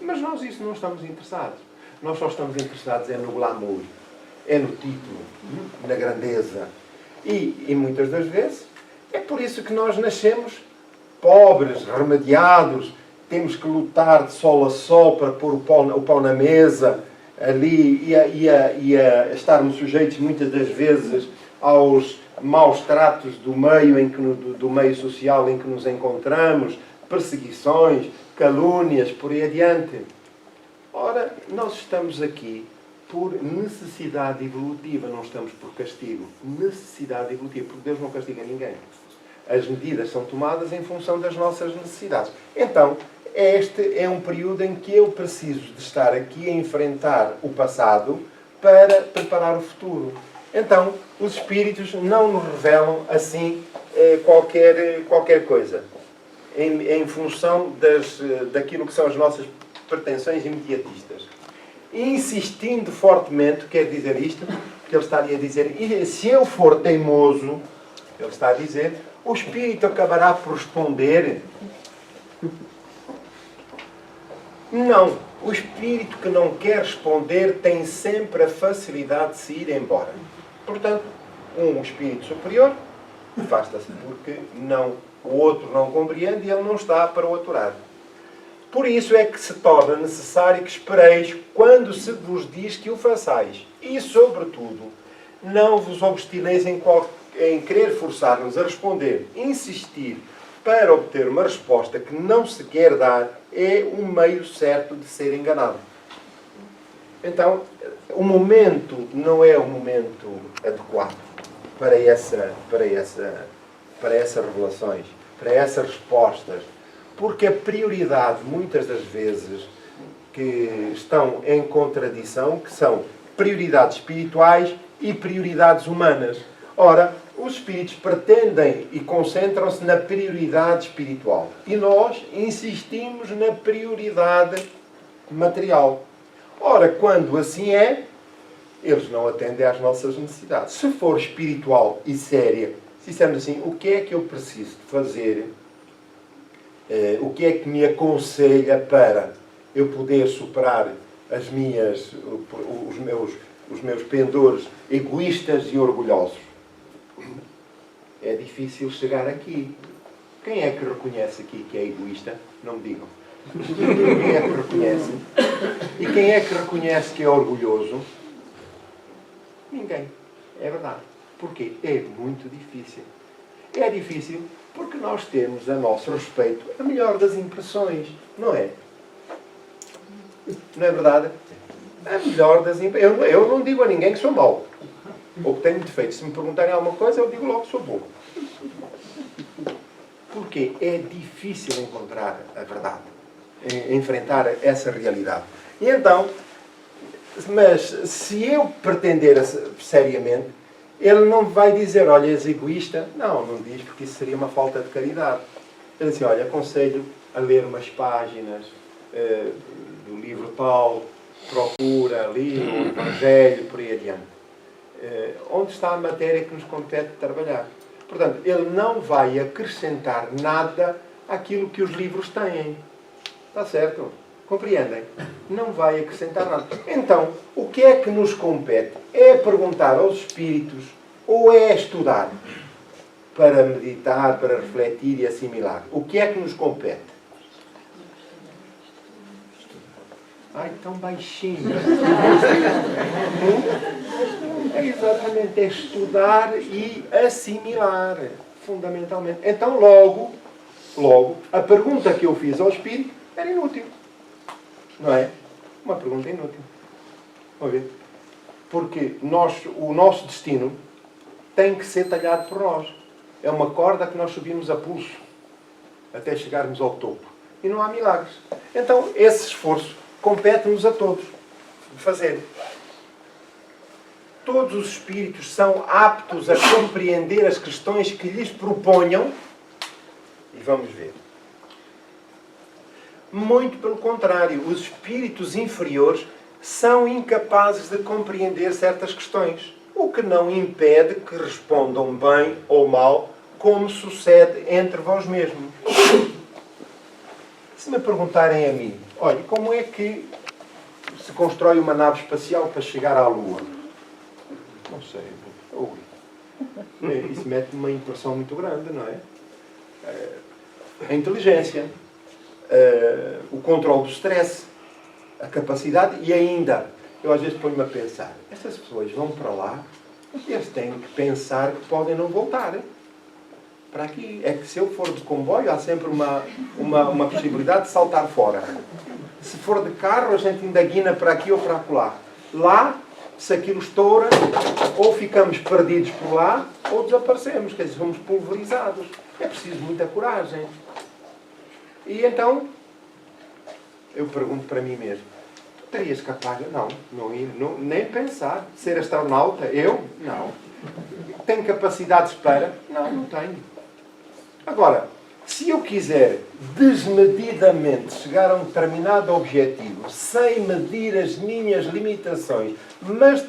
Mas nós isso não estamos interessados. Nós só estamos interessados no glamour, no título, na grandeza. E muitas das vezes é por isso que nós nascemos pobres, remediados, temos que lutar de sol a sol para pôr o pão na mesa, ali, e a estarmos sujeitos muitas das vezes aos maus tratos do meio social em que nos encontramos, perseguições, calúnias, por aí adiante. Ora, nós estamos aqui por necessidade evolutiva, não estamos por castigo. Necessidade evolutiva, porque Deus não castiga ninguém. As medidas são tomadas em função das nossas necessidades. Então, este é um período em que eu preciso de estar aqui a enfrentar o passado para preparar o futuro. Então, os espíritos não nos revelam assim qualquer coisa. Em função daquilo que são as nossas pretensões imediatistas. Insistindo fortemente, quer dizer isto, que ele estaria a dizer, e se eu for teimoso, ele está a dizer, o Espírito acabará por responder. Não. O Espírito que não quer responder tem sempre a facilidade de se ir embora. Portanto, um Espírito superior afasta-se porque o outro não compreende e ele não está para o aturar. Por isso é que se torna necessário que espereis quando se vos diz que o façais. E, sobretudo, não vos obstineis em querer forçar-nos a responder. Insistir para obter uma resposta que não se quer dar é um meio certo de ser enganado. Então, o momento não é o momento adequado para essas revelações, para essas respostas. Porque a prioridade, muitas das vezes, que estão em contradição, que são prioridades espirituais e prioridades humanas. Ora, os espíritos pretendem e concentram-se na prioridade espiritual. E nós insistimos na prioridade material. Ora, quando assim é, eles não atendem às nossas necessidades. Se for espiritual e séria, se dissermos assim, o que é que eu preciso de fazer, o que é que me aconselha para eu poder superar os meus pendores egoístas e orgulhosos? É difícil chegar aqui. Quem é que reconhece aqui que é egoísta? Não me digam. Quem é que reconhece? E quem é que reconhece que é orgulhoso? Ninguém. É verdade. Porquê? É muito difícil. É difícil porque nós temos a nosso respeito a melhor das impressões. Não é? Não é verdade? A melhor das impressões. Eu não digo a ninguém que sou mau. Ou que tenho defeitos. Se me perguntarem alguma coisa, eu digo logo que sou bom. Porque é difícil encontrar a verdade. Enfrentar essa realidade. E então, mas se eu pretender seriamente, ele não vai dizer, olha, és egoísta. Não, não diz, porque isso seria uma falta de caridade. Ele diz assim, olha, aconselho a ler umas páginas do livro tal, procura ali, o Evangelho, por aí adiante. Onde está a matéria que nos compete trabalhar. Portanto, ele não vai acrescentar nada àquilo que os livros têm. Está certo? Compreendem? Não vai acrescentar nada. Então, o que é que nos compete? É perguntar aos espíritos ou é estudar para meditar, para refletir e assimilar? O que é que nos compete? Ai, tão baixinho. É exatamente, é estudar e assimilar, fundamentalmente. Então, logo, a pergunta que eu fiz ao espírito era inútil. Não é? Uma pergunta inútil. Vamos ver? Porque o nosso destino tem que ser talhado por nós. É uma corda que nós subimos a pulso até chegarmos ao topo. E não há milagres. Então, esse esforço compete-nos a todos fazer. Todos os espíritos são aptos a compreender as questões que lhes proponham. E vamos ver. Muito pelo contrário, os espíritos inferiores são incapazes de compreender certas questões, o que não impede que respondam bem ou mal, como sucede entre vós mesmos. Se me perguntarem a mim, olha, como é que se constrói uma nave espacial para chegar à Lua? Não sei. Isso mete uma impressão muito grande, não é? A inteligência, o controle do stress, a capacidade e ainda, eu às vezes ponho-me a pensar, estas pessoas vão para lá e eles têm que pensar que podem não voltar para aqui. É que se eu for de comboio há sempre uma possibilidade de saltar fora. Se for de carro a gente ainda guina para aqui ou para acolá. Lá, se aquilo estoura, ou ficamos perdidos por lá ou desaparecemos, quer dizer, somos pulverizados. É preciso muita coragem. E então, eu pergunto para mim mesmo, tu terias capaz de... Não, nem pensar. Ser astronauta? Eu? Não. Tenho capacidades para? Não tenho. Agora, se eu quiser desmedidamente chegar a um determinado objetivo, sem medir as minhas limitações, mas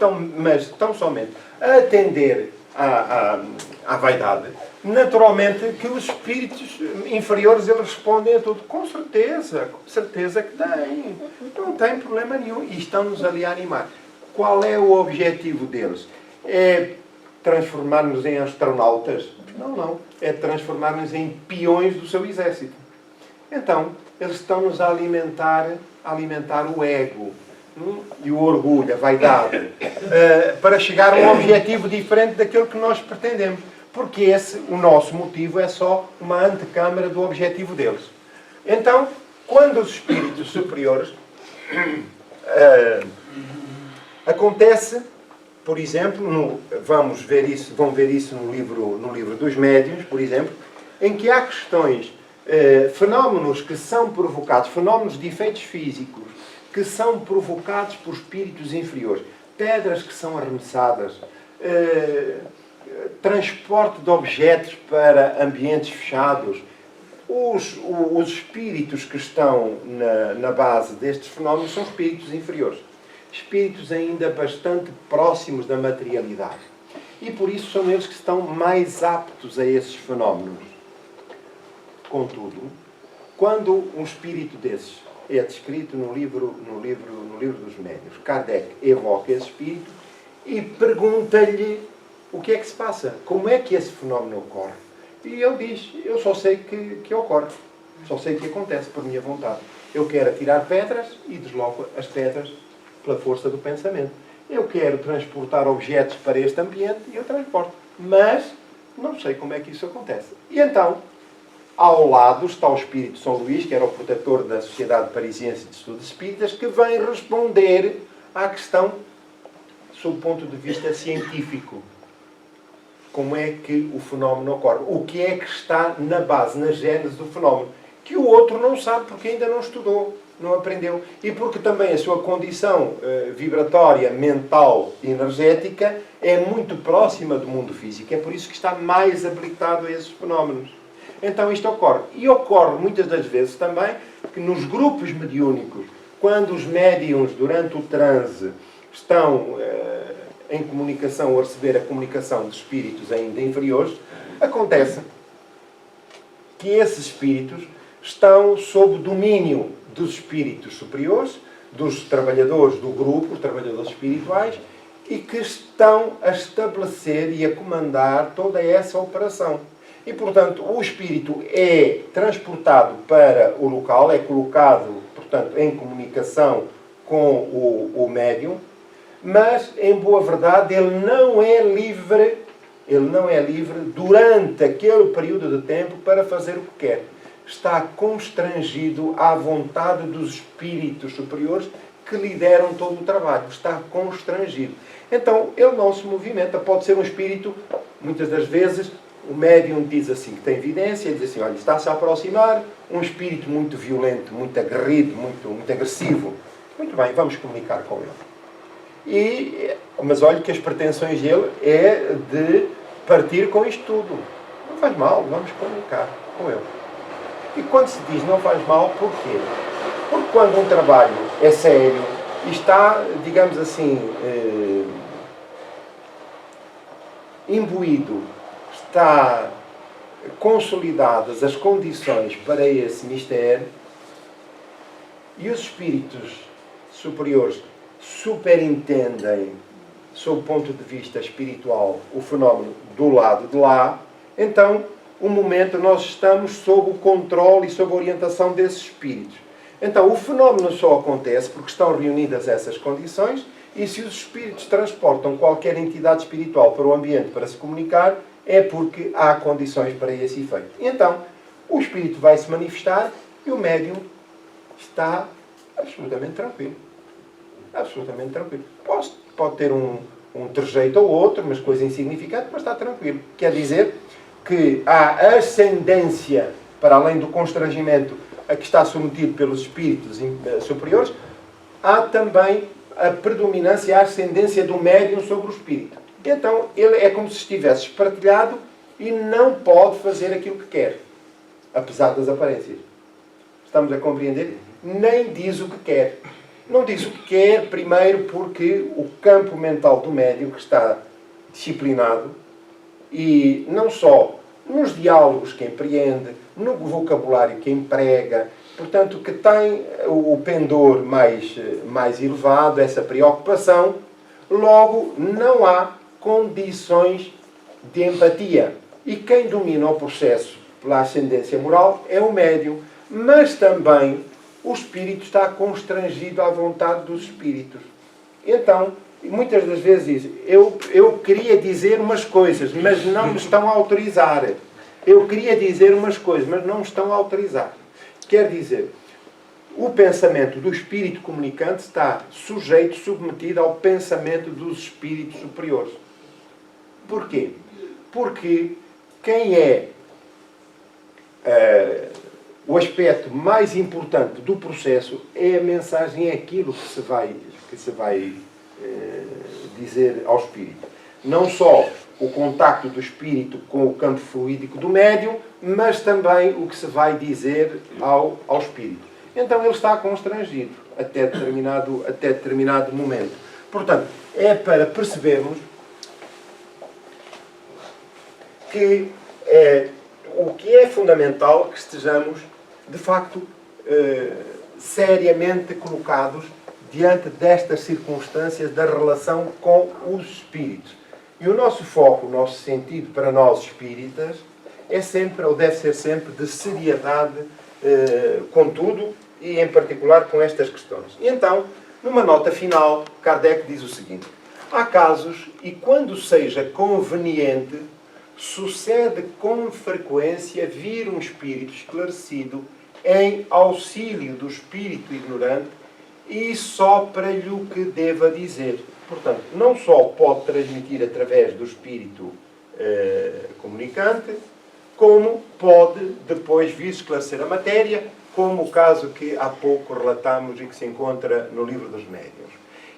tão somente a atender à vaidade, naturalmente que os espíritos inferiores eles respondem a tudo. Com certeza que têm. Não tem problema nenhum. E estão-nos ali a animar. Qual é o objetivo deles? É transformar-nos em astronautas? Não. É transformar-nos em peões do seu exército. Então, eles estão-nos a alimentar o ego e o orgulho, a vaidade, para chegar a um objetivo diferente daquele que nós pretendemos. Porque o nosso motivo é só uma antecâmara do objetivo deles. Então, quando os espíritos superiores acontece, por exemplo, vão ver isso no livro dos Médiuns, por exemplo, em que há questões, fenómenos que são provocados, fenómenos de efeitos físicos, que são provocados por espíritos inferiores, pedras que são arremessadas, transporte de objetos para ambientes fechados. Os espíritos que estão na base destes fenómenos são espíritos inferiores. espíritos ainda bastante próximos da materialidade. E por isso são eles que estão mais aptos a esses fenómenos. Contudo, quando um espírito desses é descrito no livro dos Médiuns, Kardec evoca esse espírito e pergunta-lhe o que é que se passa, como é que esse fenómeno ocorre. E ele diz, eu só sei que ocorre, só sei que acontece por minha vontade. Eu quero atirar pedras e desloco as pedras pela força do pensamento. Eu quero transportar objetos para este ambiente e eu transporto. Mas não sei como é que isso acontece. E então, ao lado está o espírito de São Luís, que era o protetor da Sociedade Parisiense de Estudos Espíritas, que vem responder à questão sob o ponto de vista científico. Como é que o fenómeno ocorre? O que é que está na base, na gênese do fenómeno? Que o outro não sabe porque ainda não estudou, não aprendeu. E porque também a sua condição vibratória, mental e energética é muito próxima do mundo físico. É por isso que está mais habilitado a esses fenómenos. Então isto ocorre. E ocorre muitas das vezes também que nos grupos mediúnicos, quando os médiums durante o transe estão em comunicação ou a receber a comunicação de espíritos ainda inferiores, acontece que esses espíritos estão sob o domínio dos espíritos superiores, dos trabalhadores do grupo, os trabalhadores espirituais, e que estão a estabelecer e a comandar toda essa operação. E, portanto, o espírito é transportado para o local, é colocado, portanto, em comunicação com o médium, mas, em boa verdade, ele não é livre durante aquele período de tempo para fazer o que quer. Está constrangido à vontade dos espíritos superiores que lideram todo o trabalho. Está constrangido. Então, ele não se movimenta. Pode ser um espírito, muitas das vezes, o médium diz assim, que tem evidência, diz assim, olha, está-se a aproximar um espírito muito violento, muito aguerrido, muito agressivo. Muito bem, vamos comunicar com ele. Mas olha que as pretensões dele é de partir com isto tudo. Não faz mal, vamos comunicar com ele. E quando se diz não faz mal, porquê? Porque quando um trabalho é sério e está, digamos assim, imbuído, está consolidadas as condições para esse mistério e os espíritos superiores superintendem, sob o ponto de vista espiritual, o fenómeno do lado de lá, então, um momento, nós estamos sob o controle e sob a orientação desses espíritos. Então, o fenómeno só acontece porque estão reunidas essas condições e se os espíritos transportam qualquer entidade espiritual para o ambiente para se comunicar, é porque há condições para esse efeito. Então, o espírito vai se manifestar e o médium está absolutamente tranquilo. Absolutamente tranquilo. Pode ter um trejeito ou outro, mas coisa insignificante, mas está tranquilo. Quer dizer que há ascendência, para além do constrangimento a que está submetido pelos espíritos superiores, há também a predominância, a ascendência do médium sobre o espírito. Então, ele é como se estivesse espartilhado e não pode fazer aquilo que quer, apesar das aparências. Estamos a compreender? Nem diz o que quer. Não diz o que quer, primeiro, porque o campo mental do médium, que está disciplinado, e não só nos diálogos que empreende, no vocabulário que emprega, portanto, que tem o pendor mais elevado, essa preocupação, logo não há condições de empatia. E quem domina o processo pela ascendência moral é o médium, mas também o espírito está constrangido à vontade dos espíritos. Então, muitas das vezes diz, eu queria dizer umas coisas, mas não me estão a autorizar. Eu queria dizer umas coisas, mas não me estão a autorizar. Quer dizer, o pensamento do espírito comunicante está sujeito, submetido ao pensamento dos espíritos superiores. Porquê? Porque quem é o aspecto mais importante do processo é a mensagem, é aquilo que se vai dizer ao espírito. Não só o contacto do espírito com o campo fluídico do médium, mas também o que se vai dizer ao espírito. Então ele está constrangido. até determinado momento. Portanto, é para percebermos que o que é fundamental que estejamos, de facto, seriamente colocados diante destas circunstâncias da relação com os espíritos. E o nosso foco, o nosso sentido para nós espíritas é sempre, ou deve ser sempre, de seriedade com tudo e em particular com estas questões. E então, numa nota final, Kardec diz o seguinte: há casos, e quando seja conveniente, sucede com frequência vir um espírito esclarecido em auxílio do espírito ignorante e sopra-lhe o que deva dizer. Portanto, não só pode transmitir através do espírito comunicante, como pode depois vir esclarecer a matéria, como o caso que há pouco relatámos e que se encontra no Livro dos Médiuns.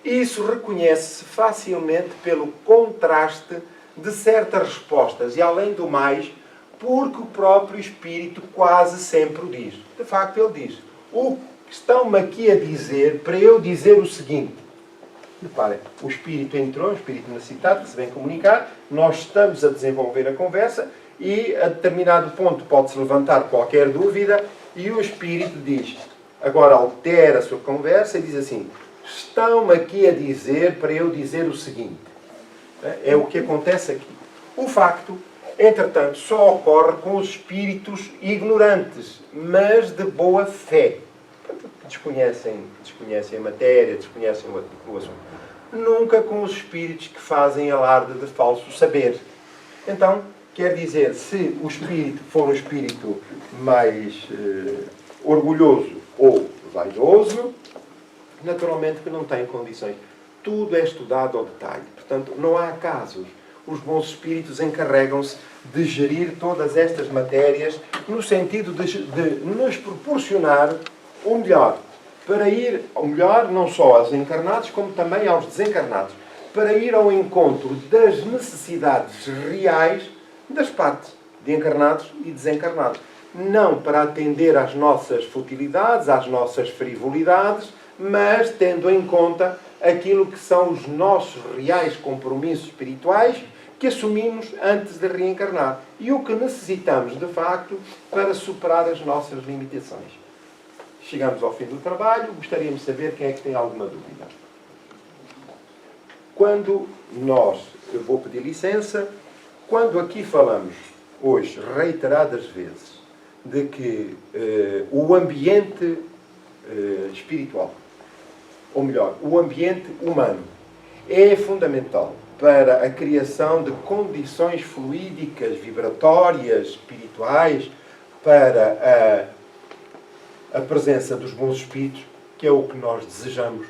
Isso reconhece-se facilmente pelo contraste de certas respostas e, além do mais, porque o próprio Espírito quase sempre o diz. De facto, ele diz: o que estão-me aqui a dizer para eu dizer o seguinte. Reparem, o Espírito entrou, o Espírito necessitado, que se vem comunicar, nós estamos a desenvolver a conversa e, a determinado ponto, pode-se levantar qualquer dúvida e o Espírito diz, agora altera a sua conversa e diz assim: estão-me aqui a dizer para eu dizer o seguinte. É o que acontece aqui. O facto, entretanto, só ocorre com os espíritos ignorantes, mas de boa fé. Desconhecem a matéria, desconhecem o assunto. Nunca com os espíritos que fazem alarde de falso saber. Então, quer dizer, se o espírito for um espírito mais orgulhoso ou vaidoso, naturalmente que não tem condições. Tudo é estudado ao detalhe. Portanto, não há casos. Os bons espíritos encarregam-se de gerir todas estas matérias no sentido de nos proporcionar o melhor. Para ir ao melhor, não só aos encarnados, como também aos desencarnados. Para ir ao encontro das necessidades reais das partes, de encarnados e desencarnados. Não para atender às nossas futilidades, às nossas frivolidades, mas tendo em conta aquilo que são os nossos reais compromissos espirituais que assumimos antes de reencarnar e o que necessitamos, de facto, para superar as nossas limitações. Chegamos ao fim do trabalho, gostaríamos de saber quem é que tem alguma dúvida. Eu vou pedir licença, quando aqui falamos, hoje, reiteradas vezes, de que o ambiente espiritual, ou melhor, o ambiente humano, é fundamental para a criação de condições fluídicas, vibratórias, espirituais, para a presença dos bons espíritos, que é o que nós desejamos.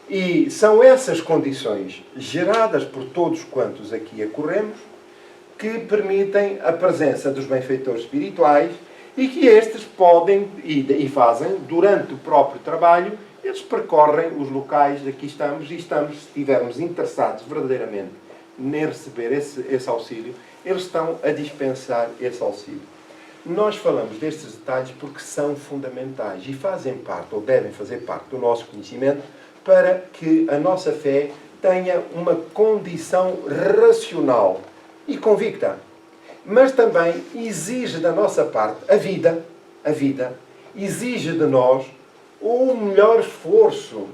E são essas condições, geradas por todos quantos aqui acorremos, que permitem a presença dos benfeitores espirituais e que estes podem e fazem, durante o próprio trabalho, eles percorrem os locais, aqui estamos, e estamos, se estivermos interessados verdadeiramente em receber esse auxílio, eles estão a dispensar esse auxílio. Nós falamos destes detalhes porque são fundamentais e fazem parte, ou devem fazer parte, do nosso conhecimento para que a nossa fé tenha uma condição racional e convicta. Mas também exige da nossa parte, a vida exige de nós o melhor esforço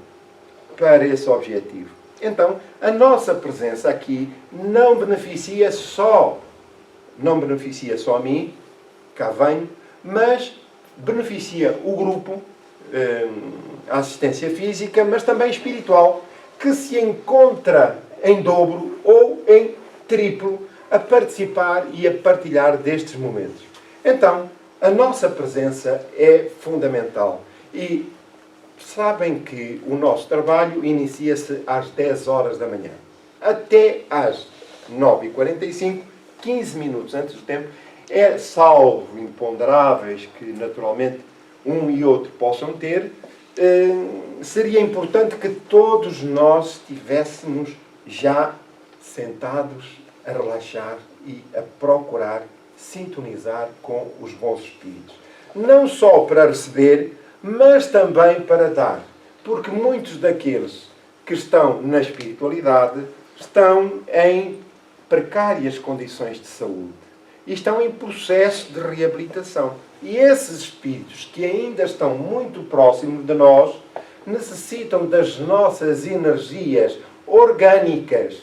para esse objetivo. Então, a nossa presença aqui não beneficia só a mim, cá venho, mas beneficia o grupo, a assistência física, mas também espiritual, que se encontra em dobro ou em triplo a participar e a partilhar destes momentos. Então, a nossa presença é fundamental. E sabem que o nosso trabalho inicia-se às 10 horas da manhã. Até às 9h45, 15 minutos antes do tempo, salvo imponderáveis que naturalmente um e outro possam ter, seria importante que todos nós estivéssemos já sentados a relaxar e a procurar sintonizar com os bons espíritos. Não só para receber, mas também para dar. Porque muitos daqueles que estão na espiritualidade estão em precárias condições de saúde e estão em processo de reabilitação. E esses espíritos que ainda estão muito próximos de nós necessitam das nossas energias orgânicas,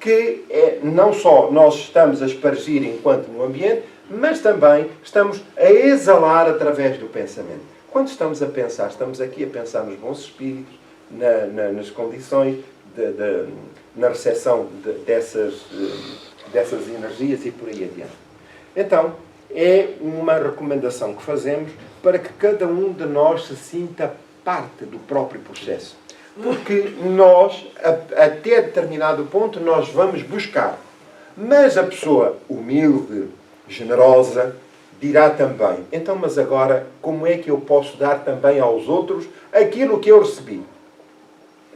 que não só nós estamos a espargir enquanto no ambiente, mas também estamos a exalar através do pensamento. Quando estamos a pensar, estamos aqui a pensar nos bons espíritos, nas condições, na recepção dessas energias e por aí adiante. Então, é uma recomendação que fazemos para que cada um de nós se sinta parte do próprio processo. Porque nós, até determinado ponto, nós vamos buscar. Mas a pessoa humilde, generosa, dirá também, então, mas agora, como é que eu posso dar também aos outros aquilo que eu recebi?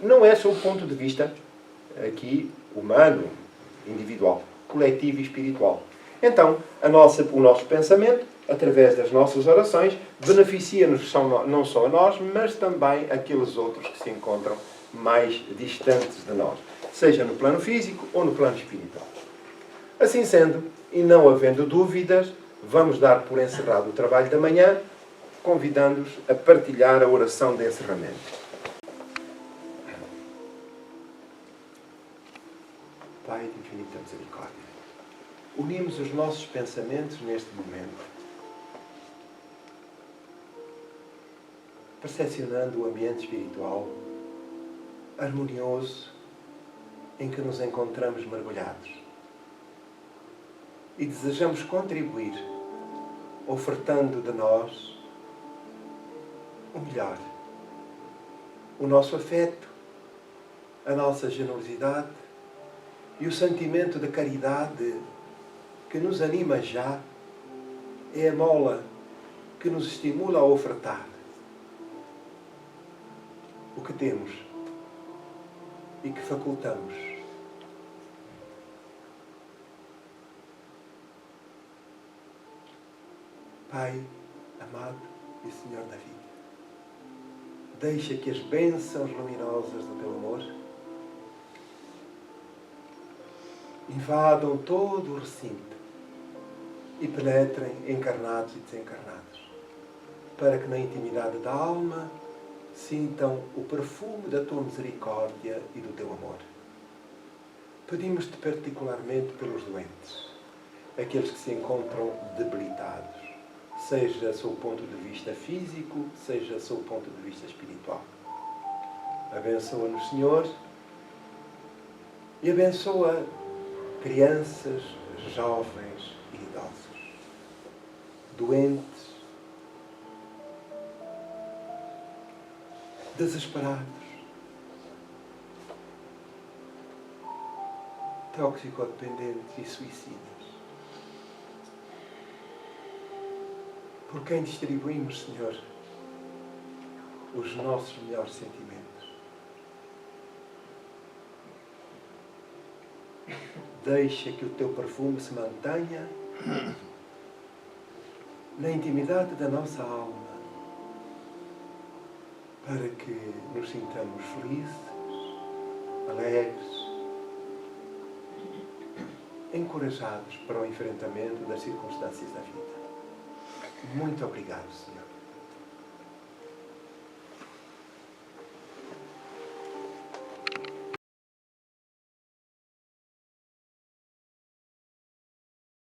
Não é só o ponto de vista aqui humano, individual, coletivo e espiritual. Então, o nosso pensamento, através das nossas orações, beneficia-nos não só a nós, mas também aqueles outros que se encontram mais distantes de nós, seja no plano físico ou no plano espiritual. Assim sendo, e não havendo dúvidas, vamos dar por encerrado o trabalho da manhã, convidando-os a partilhar a oração de encerramento. Pai de infinita misericórdia, unimos os nossos pensamentos neste momento, percepcionando o ambiente espiritual harmonioso em que nos encontramos mergulhados. E desejamos contribuir, ofertando de nós o melhor, o nosso afeto, a nossa generosidade e o sentimento de caridade que nos anima já, é a mola que nos estimula a ofertar o que temos e que facultamos. Pai amado e Senhor da vida, deixa que as bênçãos luminosas do Teu amor invadam todo o recinto e penetrem encarnados e desencarnados, para que na intimidade da alma sintam o perfume da Tua misericórdia e do Teu amor. Pedimos-te particularmente pelos doentes, aqueles que se encontram debilitados, seja sob o ponto de vista físico, seja sob o ponto de vista espiritual. Abençoa-nos, Senhor, e abençoa crianças, jovens e idosos, doentes, desesperados, toxicodependentes e suicidas, por quem distribuímos, Senhor, os nossos melhores sentimentos. Deixa que o Teu perfume se mantenha na intimidade da nossa alma, para que nos sintamos felizes, alegres, encorajados para o enfrentamento das circunstâncias da vida. Muito obrigado, Senhor.